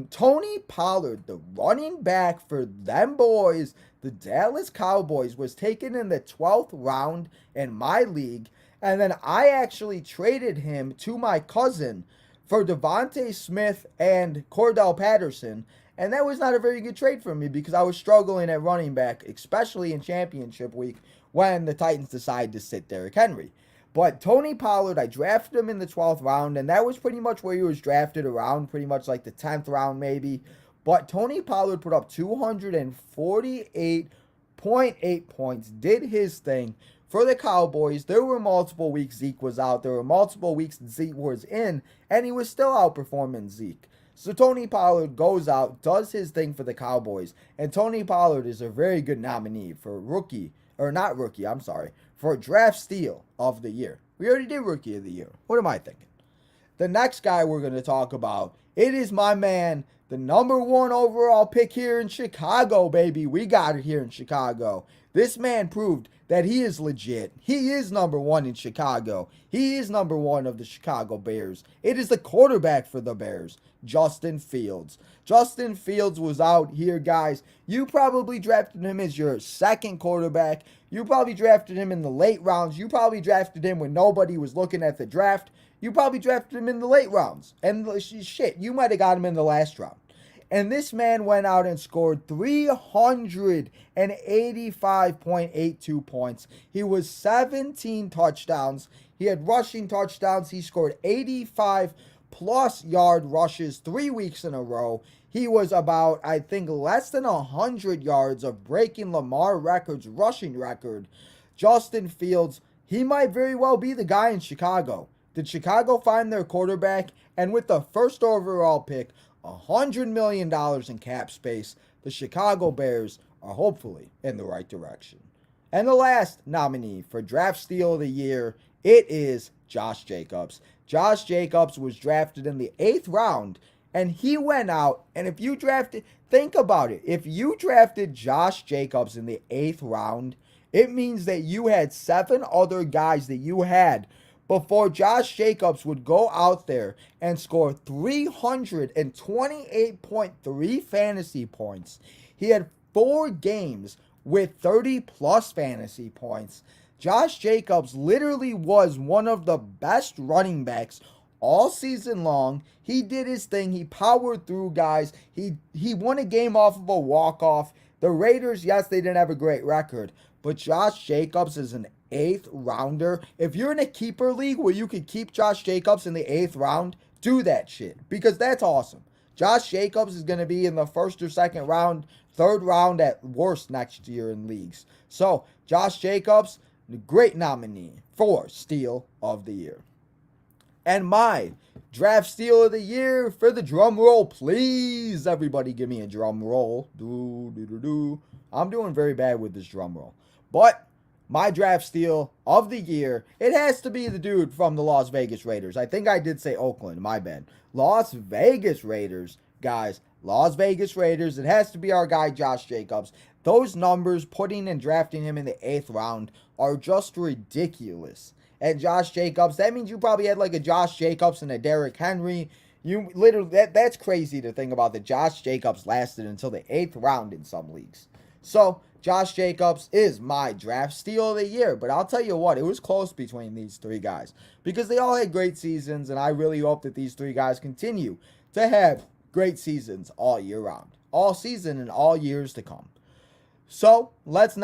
Tony Pollard, the running back for them boys, the Dallas Cowboys, was taken in the 12th round in my league. And then I actually traded him to my cousin for Devontae Smith and Cordell Patterson. And that was not a very good trade for me because I was struggling at running back, especially in championship week when the Titans decided to sit Derrick Henry. But Tony Pollard, I drafted him in the 12th round, and that was pretty much where he was drafted around, pretty much like the 10th round maybe. But Tony Pollard put up 248.8 points, did his thing for the Cowboys. There were multiple weeks Zeke was out. There were multiple weeks Zeke was in, and he was still outperforming Zeke. So Tony Pollard goes out, does his thing for the Cowboys, and Tony Pollard is a very good nominee for for draft steal of the year. We already did rookie of the year. What am I thinking? The next guy we're going to talk about, it is my man, the number 1 overall pick here in Chicago, baby. We got it here in Chicago. This man proved that he is legit. He is number 1 in Chicago. He is number 1 of the Chicago Bears. It is the quarterback for the Bears, Justin Fields. Justin Fields was out here, guys. You probably drafted him as your second quarterback. You probably drafted him in the late rounds. You probably drafted him when nobody was looking at the draft. You probably drafted him in the late rounds. And shit, you might have got him in the last round. And this man went out and scored 385.82 points. He was 17 touchdowns. He had rushing touchdowns. He scored 85 plus yard rushes 3 weeks in a row. He was about, I think, less than 100 yards of breaking Lamar records rushing record. Justin Fields, he might very well be the guy in Chicago. Did Chicago find their quarterback? And with the first overall pick, $100 million in cap space, the Chicago Bears are hopefully in the right direction. And the last nominee for draft steal of the year, it is Josh Jacobs. Josh Jacobs was drafted in the 8th round, and he went out, and if you drafted, think about it, if you drafted Josh Jacobs in the 8th round, it means that you had 7 other guys that you had before Josh Jacobs would go out there and score 328.3 fantasy points. He had 4 games with 30 plus fantasy points. Josh Jacobs literally was one of the best running backs all season long. He did his thing. He powered through, guys. He won a game off of a walk-off. The Raiders, yes, they didn't have a great record, but Josh Jacobs is an 8th rounder. If you're in a keeper league where you could keep Josh Jacobs in the 8th round, do that shit, because that's awesome. Josh Jacobs is going to be in the 1st or 2nd round, 3rd round at worst next year in leagues. So, Josh Jacobs, great nominee for Steal of the Year. And my draft steal of the year, for the drum roll, please. Everybody give me a drum roll. I'm doing very bad with this drum roll. But my draft steal of the year, it has to be the dude from the Las Vegas Raiders. I think I did say Oakland, my bad. Las Vegas Raiders, guys. Las Vegas Raiders. It has to be our guy Josh Jacobs. Those numbers, putting and drafting him in the 8th round, are just ridiculous. And Josh Jacobs, that means you probably had like a Josh Jacobs and a Derrick Henry. You literally, that's crazy to think about that Josh Jacobs lasted until the 8th round in some leagues. So Josh Jacobs is my draft steal of the year. But I'll tell you what, it was close between these three guys because they all had great seasons, and I really hope that these three guys continue to have great seasons all year round, all season and all years to come. So let's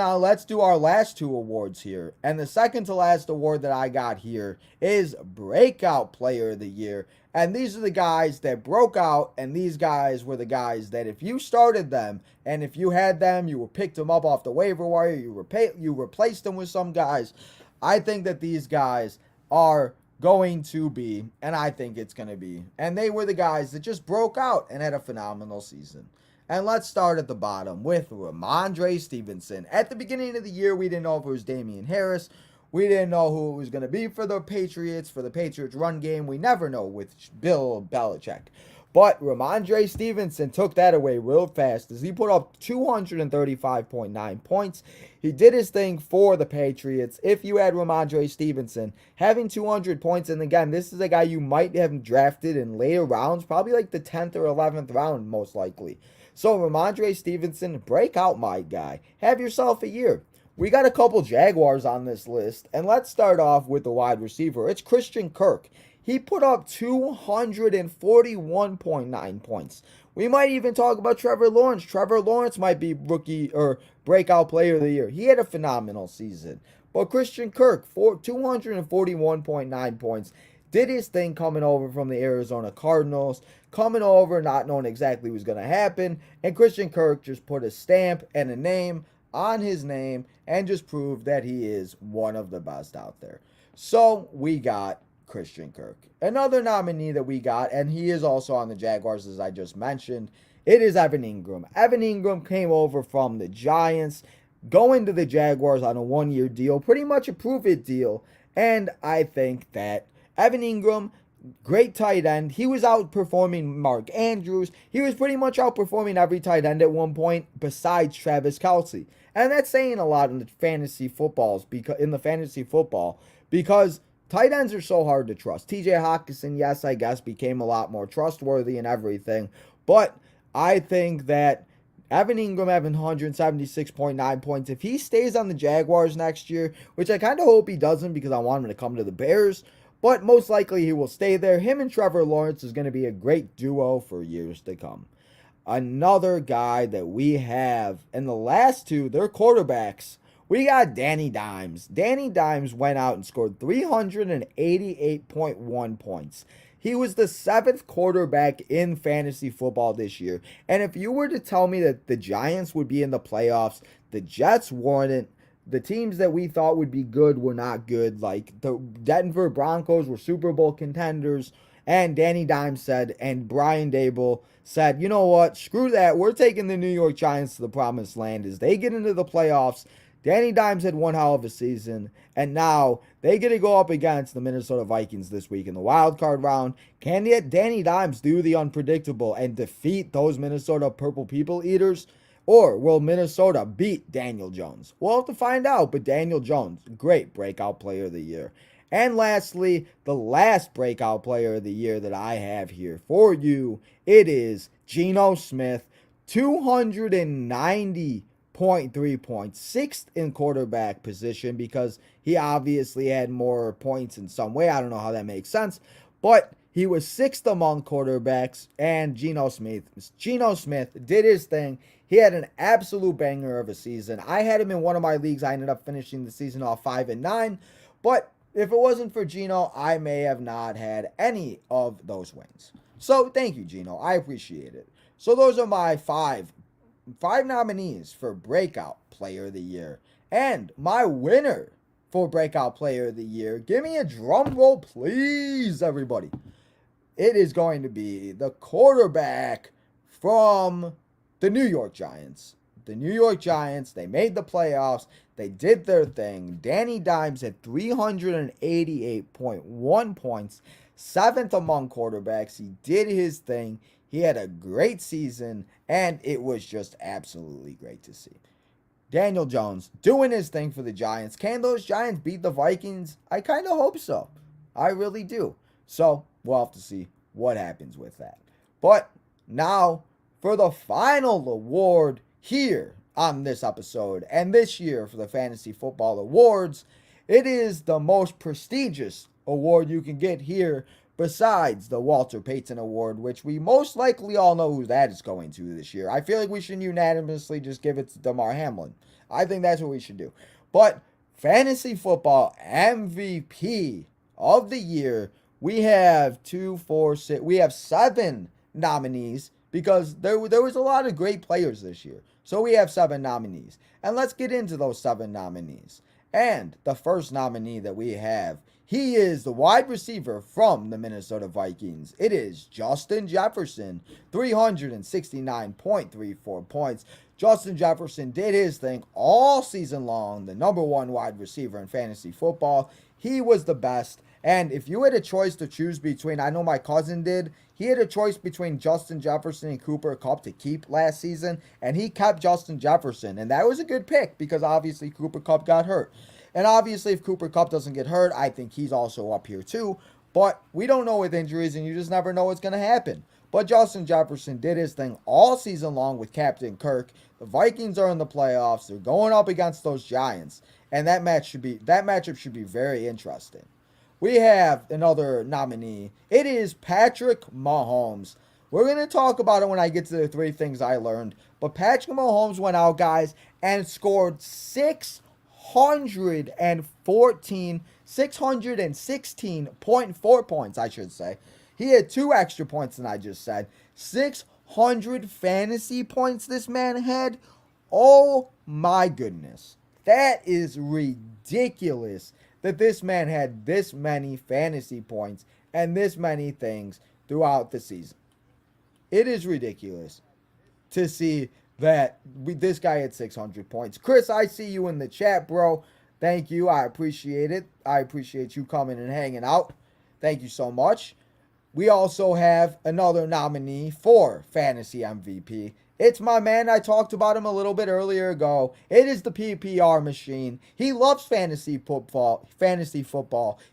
do our last two awards here. And the second to last award that I got here is Breakout Player of the Year. And these are the guys that broke out, and these guys were the guys that if you started them and if you had them, you picked them up off the waiver wire, you replaced them with some guys. I think that these guys are going to be, and I think it's going to be, and they were the guys that just broke out and had a phenomenal season. And let's start at the bottom with Ramondre Stevenson. At the beginning of the year, we didn't know if it was Damian Harris. We didn't know who it was going to be for the Patriots run game. We never know with Bill Belichick. But Ramondre Stevenson took that away real fast as he put up 235.9 points. He did his thing for the Patriots. If you had Ramondre Stevenson having 200 points, and again, this is a guy you might have drafted in later rounds, probably like the 10th or 11th round most likely. So Ramondre Stevenson, break out my guy. Have yourself a year. We got a couple Jaguars on this list, and let's start off with the wide receiver. It's Christian Kirk. He put up 241.9 points. We might even talk about Trevor Lawrence. Trevor Lawrence might be rookie or breakout player of the year. He had a phenomenal season. But Christian Kirk, 241.9 points, did his thing coming over from the Arizona Cardinals, coming over, not knowing exactly what was going to happen, and Christian Kirk just put a stamp and a name on his name and just proved that he is one of the best out there. So we got Christian Kirk. Another nominee that we got, and he is also on the Jaguars as I just mentioned, it is Evan Ingram. Evan Ingram came over from the Giants, going to the Jaguars on a 1-year deal, pretty much a prove-it deal, and I think that Evan Ingram, great tight end. He was outperforming Mark Andrews. He was pretty much outperforming every tight end at one point besides Travis Kelce. And that's saying a lot in the fantasy football because tight ends are so hard to trust. TJ Hawkinson, yes, I guess, became a lot more trustworthy and everything. But I think that Evan Ingram having 176.9 points, if he stays on the Jaguars next year, which I kind of hope he doesn't because I want him to come to the Bears, but most likely he will stay there. Him and Trevor Lawrence is going to be a great duo for years to come. Another guy that we have, and the last two, they're quarterbacks. We got Danny Dimes. Danny Dimes went out and scored 388.1 points. He was the 7th quarterback in fantasy football this year. And if you were to tell me that the Giants would be in the playoffs, the Jets weren't, the teams that we thought would be good were not good. Like the Denver Broncos were Super Bowl contenders. And Danny Dimes said, and Brian Dable said, you know what? Screw that. We're taking the New York Giants to the promised land. As they get into the playoffs, Danny Dimes had one hell of a season. And now they get to go up against the Minnesota Vikings this week in the wild card round. Can Danny Dimes do the unpredictable and defeat those Minnesota Purple People Eaters? Or will Minnesota beat Daniel Jones? We'll have to find out, but Daniel Jones, great breakout player of the year. And lastly, the last breakout player of the year that I have here for you, it is Geno Smith, 290.3 points, 6th in quarterback position because he obviously had more points in some way. I don't know how that makes sense, but he was 6th among quarterbacks, and Geno Smith did his thing. He had an absolute banger of a season. I had him in one of my leagues. I ended up finishing the season off 5-9, but if it wasn't for Geno, I may have not had any of those wins. So thank you, Geno. I appreciate it. So those are my five nominees for Breakout Player of the Year. And my winner for Breakout Player of the Year, give me a drum roll, please, everybody. It is going to be the quarterback from the New York Giants. The New York Giants, they made the playoffs. They did their thing. Danny Dimes had 388.1 points, 7th among quarterbacks. He did his thing. He had a great season, and it was just absolutely great to see. Daniel Jones doing his thing for the Giants. Can those Giants beat the Vikings? I kind of hope so. I really do. So we'll have to see what happens with that. But now for the final award here on this episode and this year for the Fantasy Football Awards, it is the most prestigious award you can get here besides the Walter Payton Award, which we most likely all know who that is going to this year. I feel like we should unanimously just give it to Damar Hamlin. I think that's what we should do. But Fantasy Football MVP of the year, we have we have 7 nominees because there was a lot of great players this year. So we have 7 nominees. And let's get into those 7 nominees. And the first nominee that we have, he is the wide receiver from the Minnesota Vikings. It is Justin Jefferson, 369.34 points. Justin Jefferson did his thing all season long, the number 1 wide receiver in fantasy football. He was the best. And if you had a choice to choose between, I know my cousin did, he had a choice between Justin Jefferson and Cooper Kupp to keep last season, and he kept Justin Jefferson. And that was a good pick because obviously Cooper Kupp got hurt. And obviously if Cooper Kupp doesn't get hurt, I think he's also up here too. But we don't know with injuries, and you just never know what's going to happen. But Justin Jefferson did his thing all season long with Captain Kirk. The Vikings are in the playoffs. They're going up against those Giants. And that matchup should be very interesting. We have another nominee. It is Patrick Mahomes. We're going to talk about it when I get to the 3 things I learned. But Patrick Mahomes went out, guys, and scored 616.4 points, I should say. He had 2 extra points than I just said. 600 fantasy points this man had. Oh my goodness. That is ridiculous that this man had this many fantasy points and this many things throughout the season. It is ridiculous to see that this guy had 600 points. Chris, I see you in the chat, bro. Thank you. I appreciate it. I appreciate you coming and hanging out. Thank you so much. We also have another nominee for Fantasy MVP. It's my man. I talked about him a little bit earlier ago. It is the PPR machine. He loves fantasy football.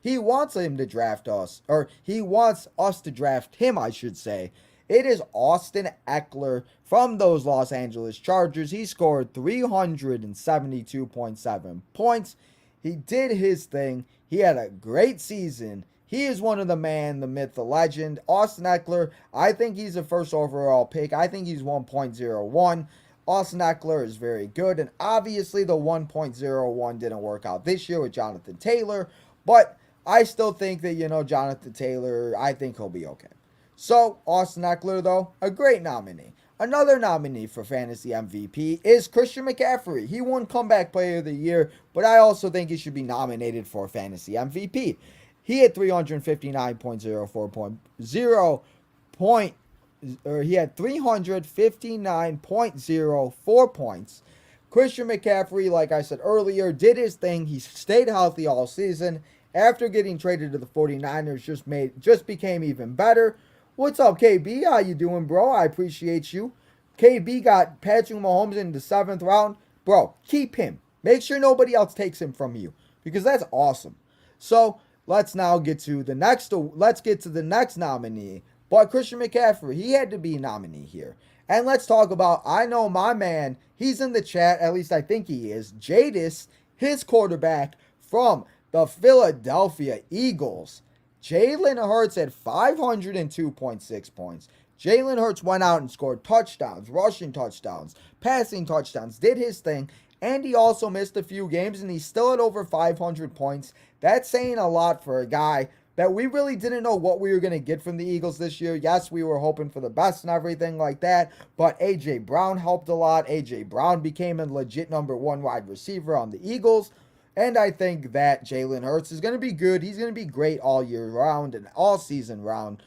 He wants him to draft us, or he wants us to draft him, I should say. It is Austin Eckler from those Los Angeles Chargers. He scored 372.7 points. He did his thing. He had a great season. He is one of the man, the myth, the legend. Austin Eckler, I think he's a first overall pick. I think he's 1.01. Austin Eckler is very good. And obviously the 1.01 didn't work out this year with Jonathan Taylor. But I still think that, Jonathan Taylor, I think he'll be okay. So, Austin Eckler, though, a great nominee. Another nominee for Fantasy MVP is Christian McCaffrey. He won Comeback Player of the Year, but I also think he should be nominated for Fantasy MVP. He had 359.04 points. Christian McCaffrey, like I said earlier, did his thing. He stayed healthy all season. After getting traded to the 49ers, just became even better. What's up, KB? How you doing, bro? I appreciate you. KB got Patrick Mahomes in the 7th round. Bro, keep him. Make sure nobody else takes him from you, because that's awesome. So, let's get to the next nominee. But Christian McCaffrey, he had to be a nominee here. And let's talk about, I know my man, he's in the chat, at least I think he is, Jadis, his quarterback from the Philadelphia Eagles. Jalen Hurts had 502.6 points. Jalen Hurts went out and scored touchdowns, rushing touchdowns, passing touchdowns, did his thing. And he also missed a few games, and he's still at over 500 points. That's saying a lot for a guy that we really didn't know what we were going to get from the Eagles this year. Yes, we were hoping for the best and everything like that, but A.J. Brown helped a lot. A.J. Brown became a legit number 1 wide receiver on the Eagles, and I think that Jalen Hurts is going to be good. He's going to be great all year round and all season round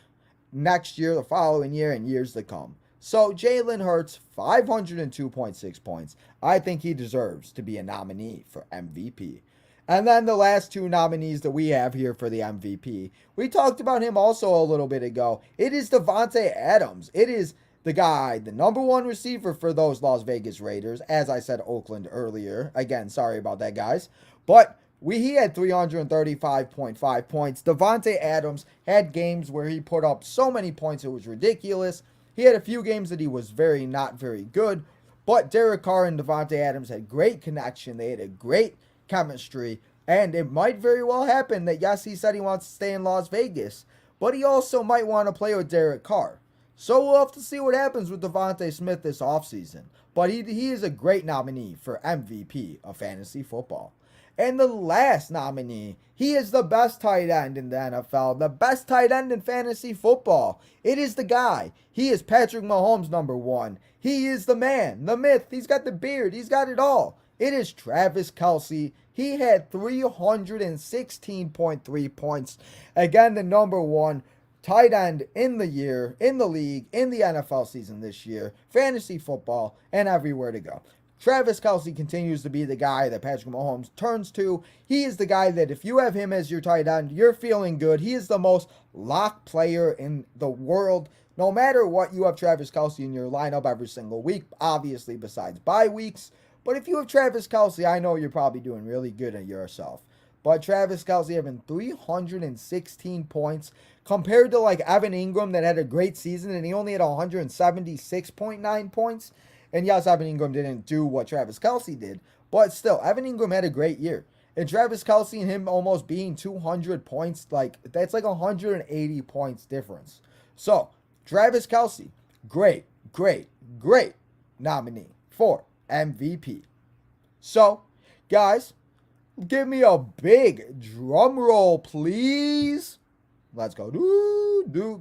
next year, the following year, and years to come. So, Jalen Hurts, 502.6 points. I think he deserves to be a nominee for MVP. And then the last two nominees that we have here for the MVP, we talked about him also a little bit ago. It is Davante Adams. It is the guy, the number one receiver for those Las Vegas Raiders. As I said, Oakland earlier. Again, sorry about that, guys. But he had 335.5 points. Davante Adams had games where he put up so many points it was ridiculous. He had a few games that he was not very good. But Derek Carr and Davante Adams had great connection. They had a great chemistry. And it might very well happen that, yes, he said he wants to stay in Las Vegas, but he also might want to play with Derek Carr. So we'll have to see what happens with Devontae Smith this offseason. But he is a great nominee for MVP of fantasy football. And the last nominee, he is the best tight end in the NFL, the best tight end in fantasy football. It is the guy. He is Patrick Mahomes, number one. He is the man, the myth. He's got the beard. He's got it all. It is Travis Kelce. He had 316.3 points. Again, the number one tight end in the year, in the league, in the NFL season this year, fantasy football, and everywhere to go. Travis Kelce continues to be the guy that Patrick Mahomes turns to. He is the guy that if you have him as your tight end, you're feeling good. He is the most locked player in the world. No matter what, you have Travis Kelce in your lineup every single week, obviously besides bye weeks. But if you have Travis Kelce, I know you're probably doing really good at yourself. But Travis Kelce having 316 points compared to like Evan Ingram that had a great season and he only had 176.9 points. And yes, Evan Ingram didn't do what Travis Kelce did, but still, Evan Ingram had a great year. And Travis Kelce and him almost being 200 points, that's like 180 points difference. So, Travis Kelce, great nominee for MVP. So, guys, give me a big drum roll, please. Let's go.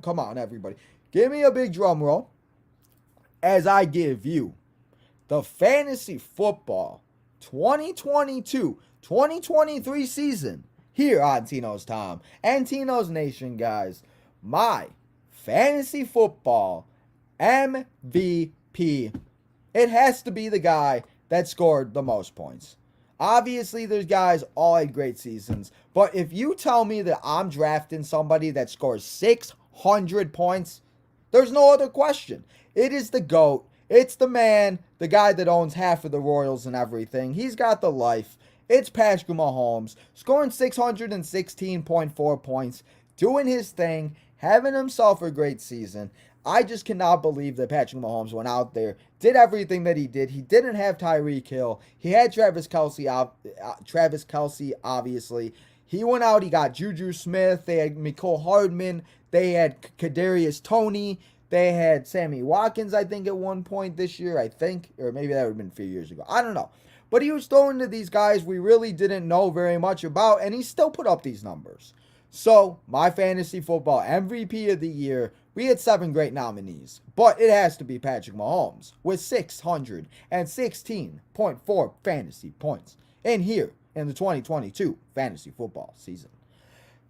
Come on, everybody. Give me a big drum roll as I give you the Fantasy Football 2022-2023 season here on Tino's Time and Tino's Nation, guys. My Fantasy Football MVP. It has to be the guy that scored the most points. Obviously, there's guys all had great seasons, but if you tell me that I'm drafting somebody that scores 600 points, there's no other question. It is the GOAT. It's the man, the guy that owns half of the Royals and everything. He's got the life. It's Patrick Mahomes, scoring 616.4 points, doing his thing, having himself a great season. I just cannot believe that Patrick Mahomes went out there, did everything that he did. He didn't have Tyreek Hill. He had Travis Kelce, obviously. He went out, he got Juju Smith. They had Mecole Hardman. They had Kadarius Toney. They had Sammy Watkins, I think, at one point this year, or maybe that would have been a few years ago. I don't know. But he was throwing to these guys we really didn't know very much about, and he still put up these numbers. So, my fantasy football MVP of the year, we had 7 great nominees, but it has to be Patrick Mahomes with 616.4 fantasy points in here in the 2022 fantasy football season.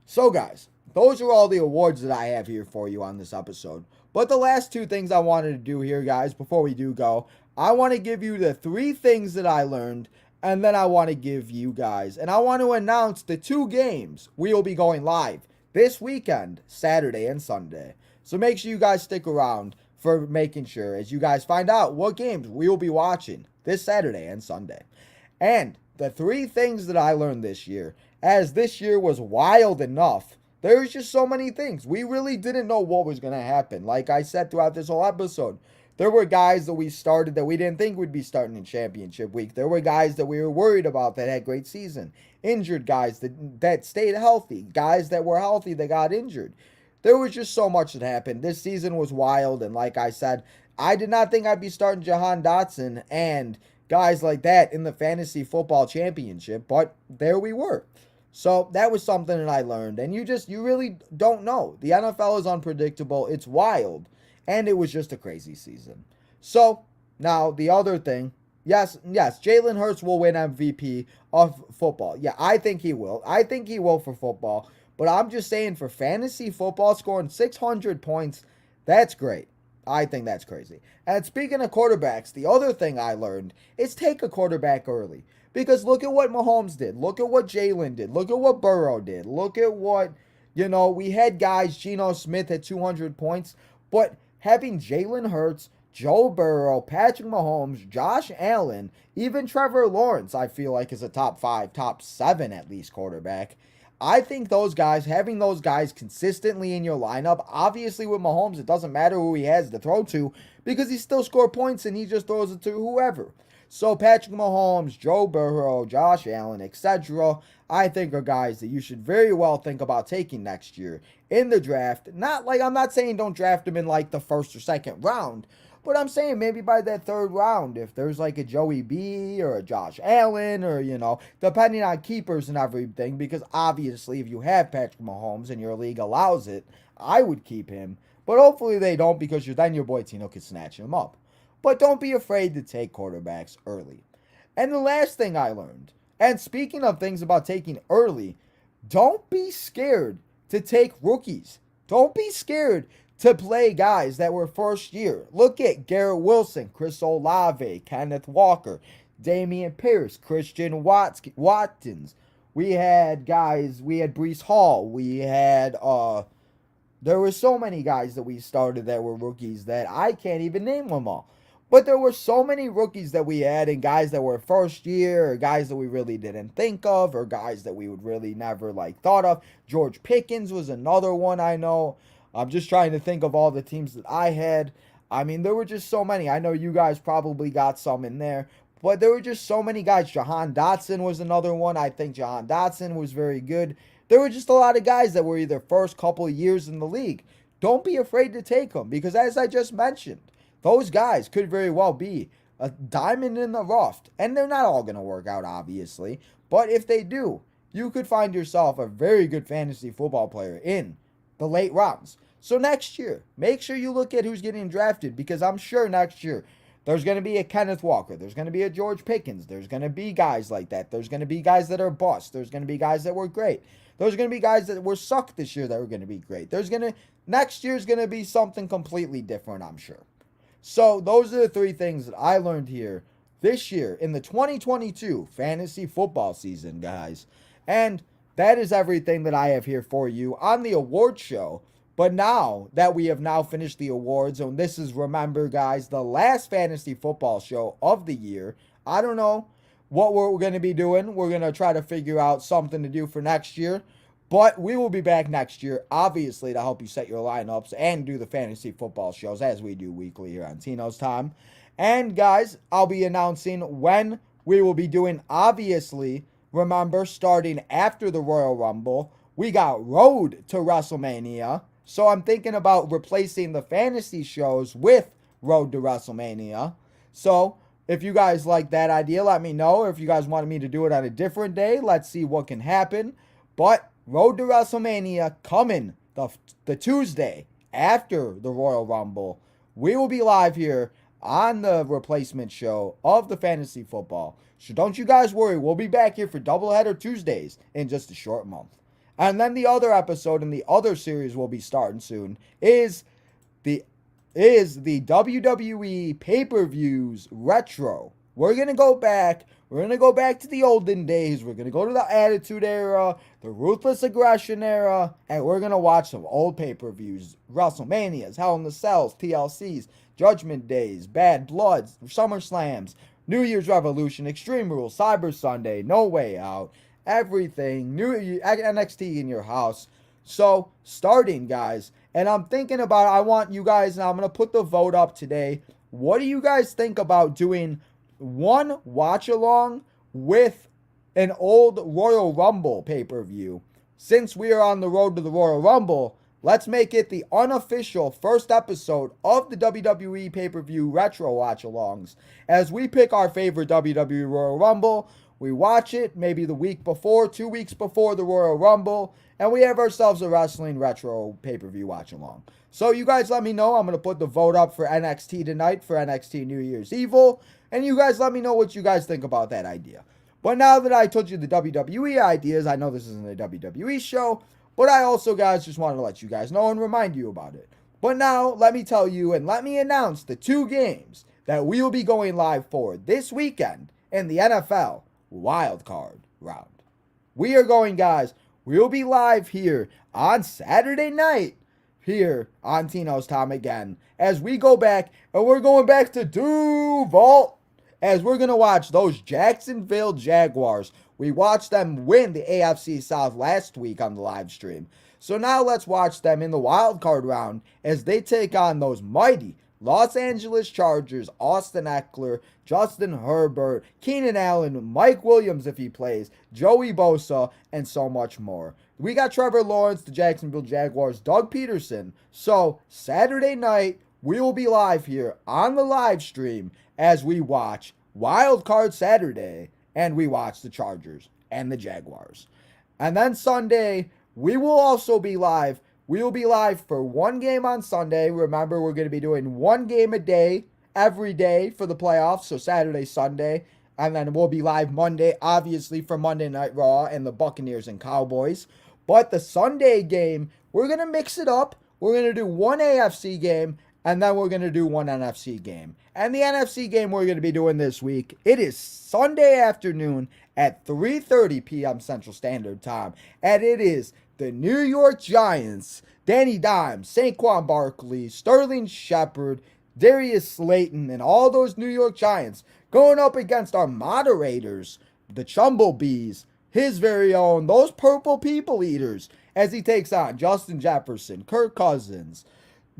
So, guys, those are all the awards that I have here for you on this episode. But the last 2 things I wanted to do here, guys, before we do go, I want to give you the 3 things that I learned, and then I want to give you guys, and I want to announce the 2 games we will be going live this weekend, Saturday and Sunday. So make sure you guys stick around for making sure as you guys find out what games we will be watching this Saturday and Sunday. And the 3 things that I learned this year, as this year was wild enough, there was just so many things. We really didn't know what was going to happen. Like I said throughout this whole episode, there were guys that we started that we didn't think would be starting in championship week. There were guys that we were worried about that had great season. Injured guys that stayed healthy. Guys that were healthy that got injured. There was just so much that happened. This season was wild, and like I said, I did not think I'd be starting Jahan Dotson and guys like that in the fantasy football championship, but there we were. So that was something that I learned, and you really don't know. The NFL is unpredictable. It's wild, and it was just a crazy season. So now the other thing, yes, Jalen Hurts will win MVP of football. Yeah, I think he will. I think he will for football. But I'm just saying for fantasy football, scoring 600 points, that's great. I think that's crazy. And speaking of quarterbacks, the other thing I learned is take a quarterback early. Because look at what Mahomes did. Look at what Jalen did. Look at what Burrow did. Look at what, we had guys, Geno Smith at 200 points. But having Jalen Hurts, Joe Burrow, Patrick Mahomes, Josh Allen, even Trevor Lawrence, I feel like is a top 5, top 7 at least quarterback. I think those guys, having those guys consistently in your lineup, obviously with Mahomes, it doesn't matter who he has to throw to because he still scores points and he just throws it to whoever. So Patrick Mahomes, Joe Burrow, Josh Allen, etc., I think are guys that you should very well think about taking next year in the draft. I'm not saying don't draft them in like the first or second round, but I'm saying maybe by that third round, if there's like a Joey B or a Josh Allen or, depending on keepers and everything, because obviously if you have Patrick Mahomes and your league allows it, I would keep him. But hopefully they don't because then your boy Tino can snatch him up. But don't be afraid to take quarterbacks early. And the last thing I learned, and speaking of things about taking early, don't be scared to take rookies. Don't be scared to play guys that were first year. Look at Garrett Wilson, Chris Olave, Kenneth Walker, Damian Pierce, Christian Watkins. We had Breece Hall. There were so many guys that we started that were rookies that I can't even name them all. But there were so many rookies that we had and guys that were first year or guys that we really didn't think of or guys that we would really never thought of. George Pickens was another one I know. I'm just trying to think of all the teams that I had. I mean, there were just so many. I know you guys probably got some in there. But there were just so many guys. Jahan Dotson was another one. I think Jahan Dotson was very good. There were just a lot of guys that were either first couple of years in the league. Don't be afraid to take them because as I just mentioned, those guys could very well be a diamond in the rough. And they're not all going to work out, obviously. But if they do, you could find yourself a very good fantasy football player in the late rounds. So next year, make sure you look at who's getting drafted because I'm sure next year there's going to be a Kenneth Walker. There's going to be a George Pickens. There's going to be guys like that. There's going to be guys that are bust. There's going to be guys that were great. There's going to be guys that were sucked this year that were going to be great. Next year's going to be something completely different, I'm sure. So those are the 3 things that I learned here this year in the 2022 fantasy football season, guys. And that is everything that I have here for you on the award show. But now that we have now finished the awards, and this is, remember guys, the last fantasy football show of the year. I don't know what we're going to be doing. We're going to try to figure out something to do for next year. But we will be back next year, obviously, to help you set your lineups and do the fantasy football shows as we do weekly here on Tino's Time. And guys, I'll be announcing when we will be doing, obviously, remember, starting after the Royal Rumble, we got Road to WrestleMania. So I'm thinking about replacing the fantasy shows with Road to WrestleMania. So if you guys like that idea, let me know. If you guys wanted me to do it on a different day, let's see what can happen. But Road to WrestleMania coming the Tuesday after the Royal Rumble. We will be live here on the replacement show of the fantasy football. So don't you guys worry. We'll be back here for Doubleheader Tuesdays in just a short month. And then the other episode and the other series we'll be starting soon is the WWE pay-per-views retro. We're going to go back. We're going to go back to the olden days. We're going to go to the Attitude Era, the Ruthless Aggression Era, and we're going to watch some old pay-per-views, WrestleManias, Hell in the Cells, TLCs, Judgment Days, Bad Bloods, SummerSlams, New Year's Revolution, Extreme Rules, Cyber Sunday, No Way Out, everything, new NXT in your house. So, starting, guys, and I'm thinking about, I want you guys, and I'm going to put the vote up today. What do you guys think about doing one watch-along with an old Royal Rumble pay-per-view? Since we are on the road to the Royal Rumble, let's make it the unofficial first episode of the WWE pay-per-view retro watch-alongs. As we pick our favorite WWE Royal Rumble, we watch it maybe the week before, 2 weeks before the Royal Rumble, and we have ourselves a wrestling retro pay-per-view watch-along. So you guys let me know. I'm going to put the vote up for NXT tonight for NXT New Year's Evil. And you guys let me know what you guys think about that idea. But now that I told you the WWE ideas, I know this isn't a WWE show, but I also, guys, just wanted to let you guys know and remind you about it. But now, let me tell you and let me announce the two games that we will be going live for this weekend in the NFL Wild Card round. We are going, guys, we will be live here on Saturday night here on Tino's Time again as we go back, and we're going back to Duval as we're going to watch those Jacksonville Jaguars. We watched them win the AFC South last week on the live stream. So now let's watch them in the wild card round as they take on those mighty Los Angeles Chargers, Austin Eckler, Justin Herbert, Keenan Allen, Mike Williams if he plays, Joey Bosa, and so much more. We got Trevor Lawrence, the Jacksonville Jaguars, Doug Peterson. So Saturday night, we will be live here on the live stream as we watch Wild Card Saturday and we watch the Chargers and the Jaguars. And then Sunday, we will also be live. We will be live for one game on Sunday. Remember, we're going to be doing one game a day every day for the playoffs. So Saturday, Sunday. And then we'll be live Monday, obviously, for Monday Night Raw and the Buccaneers and Cowboys. But the Sunday game, we're going to mix it up. We're going to do one AFC game, and then we're going to do one NFC game. And the NFC game we're going to be doing this week, it is Sunday afternoon at 3:30 p.m. Central Standard Time. And it is the New York Giants, Danny Dimes, Saquon Barkley, Sterling Shepard, Darius Slayton, and all those New York Giants going up against our moderators, the Chumblebees, his very own, those purple people eaters, as he takes on Justin Jefferson, Kirk Cousins,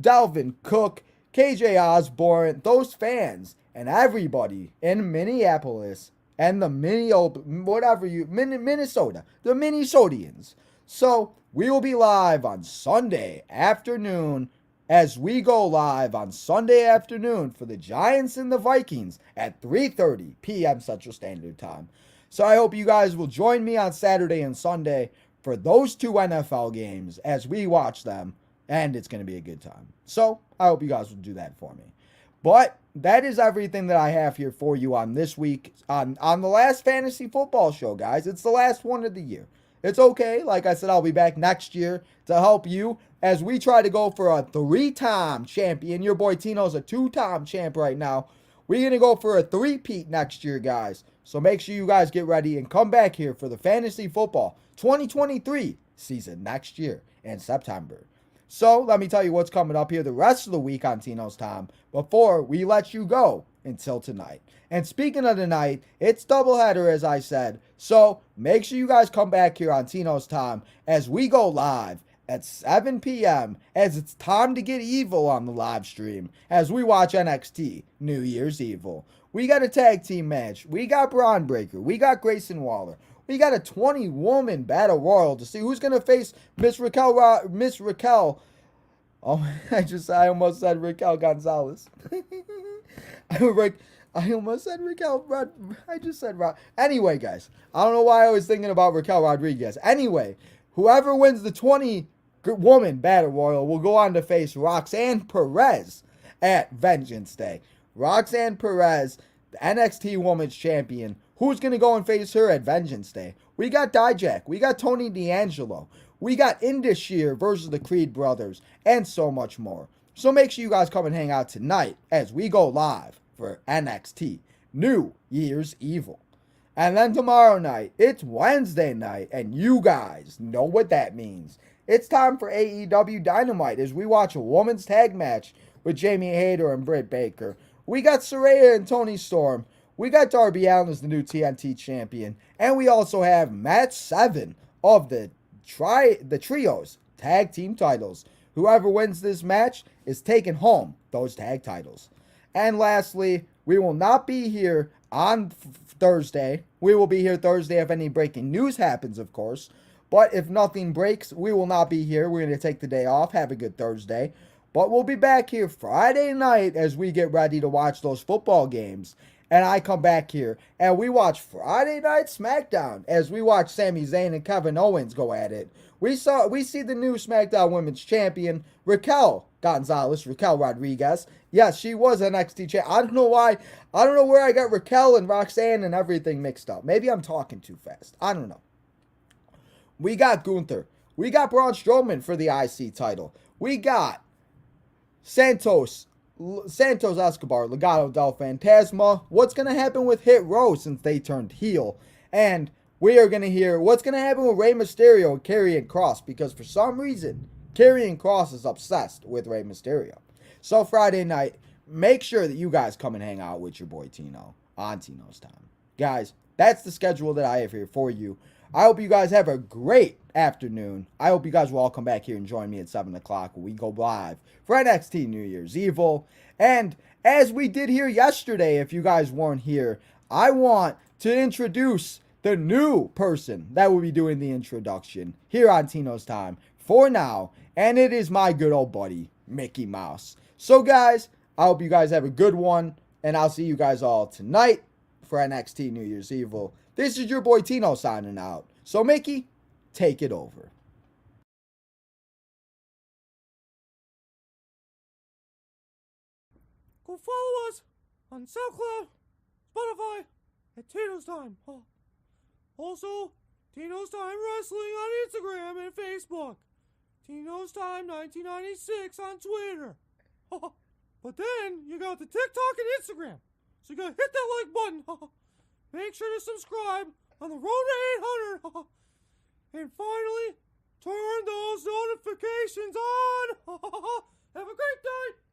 Dalvin Cook, KJ Osborne, those fans, and everybody in Minneapolis and the Minnesota, the Minnesotans. So we will be live on Sunday afternoon as we go live on Sunday afternoon for the Giants and the Vikings at 3:30 p.m. Central Standard Time. So I hope you guys will join me on Saturday and Sunday for those two NFL games as we watch them, and it's going to be a good time. So I hope you guys will do that for me. But that is everything that I have here for you on this week, on the last fantasy football show, guys. It's the last one of the year. It's okay. Like I said, I'll be back next year to help you as we try to go for a 3-time champion. Your boy Tino's a 2-time champ right now. We're going to go for a 3-peat next year, guys. So make sure you guys get ready and come back here for the Fantasy Football 2023 season next year in September. So let me tell you what's coming up here the rest of the week on Tino's Time before we let you go until tonight. And speaking of tonight, it's doubleheader as I said. So make sure you guys come back here on Tino's Time as we go live at 7 p.m. as it's time to get evil on the live stream as we watch NXT New Year's Evil. We got a tag team match. We got Braun Breaker. We got Grayson Waller. We got a 20-woman battle royal to see who's going to face Miss Raquel. Oh, I almost said Raquel Gonzalez. I almost said Raquel. I just said Anyway, guys, I don't know why I was thinking about Raquel Rodriguez. Anyway, whoever wins the 20-woman battle royal will go on to face Roxanne Perez at Vengeance Day. Roxanne Perez, the NXT Women's Champion. Who's going to go and face her at Vengeance Day? We got Dijak. We got Tony D'Angelo. We got Indashir versus the Creed brothers. And so much more. So make sure you guys come and hang out tonight as we go live for NXT New Year's Evil. And then tomorrow night, it's Wednesday night. And you guys know what that means. It's time for AEW Dynamite as we watch a women's tag match with Jamie Hayter and Britt Baker. We got Saraya and Toni Storm. We got Darby Allin as the new TNT champion. And we also have match 7 of the Trios tag team titles. Whoever wins this match is taking home those tag titles. And lastly, we will not be here on Thursday. We will be here Thursday if any breaking news happens, of course. But if nothing breaks, we will not be here. We're going to take the day off. Have a good Thursday. But we'll be back here Friday night as we get ready to watch those football games. And I come back here and we watch Friday Night SmackDown as we watch Sami Zayn and Kevin Owens go at it. We see the new SmackDown Women's Champion, Raquel Rodriguez. Yes, she was NXT champ. I don't know why. I don't know where I got Raquel and Roxanne and everything mixed up. Maybe I'm talking too fast. I don't know. We got Gunther. We got Braun Strowman for the IC title. We got Santos Escobar, Legado del Fantasma. What's going to happen with Hit Row since they turned heel? And we are going to hear what's going to happen with Rey Mysterio and Karrion Kross, because for some reason, Karrion Kross is obsessed with Rey Mysterio. So Friday night, make sure that you guys come and hang out with your boy Tino on Tino's Time. Guys, that's the schedule that I have here for you. I hope you guys have a great afternoon. I hope you guys will all come back here and join me at 7 o'clock when we go live for NXT New Year's Evil. And as we did here yesterday, if you guys weren't here, I want to introduce the new person that will be doing the introduction here on Tino's Time for now. And it is my good old buddy, Mickey Mouse. So guys, I hope you guys have a good one. And I'll see you guys all tonight for NXT New Year's Evil. This is your boy Tino signing out. So Mickey, take it over. Go follow us on SoundCloud, Spotify, at Tino's Time. Also, Tino's Time Wrestling on Instagram and Facebook. Tino's Time 1996 on Twitter. But then, you got the TikTok and Instagram. So you gotta hit that like button. Make sure to subscribe on the road to 800. And finally, turn those notifications on. Have a great day.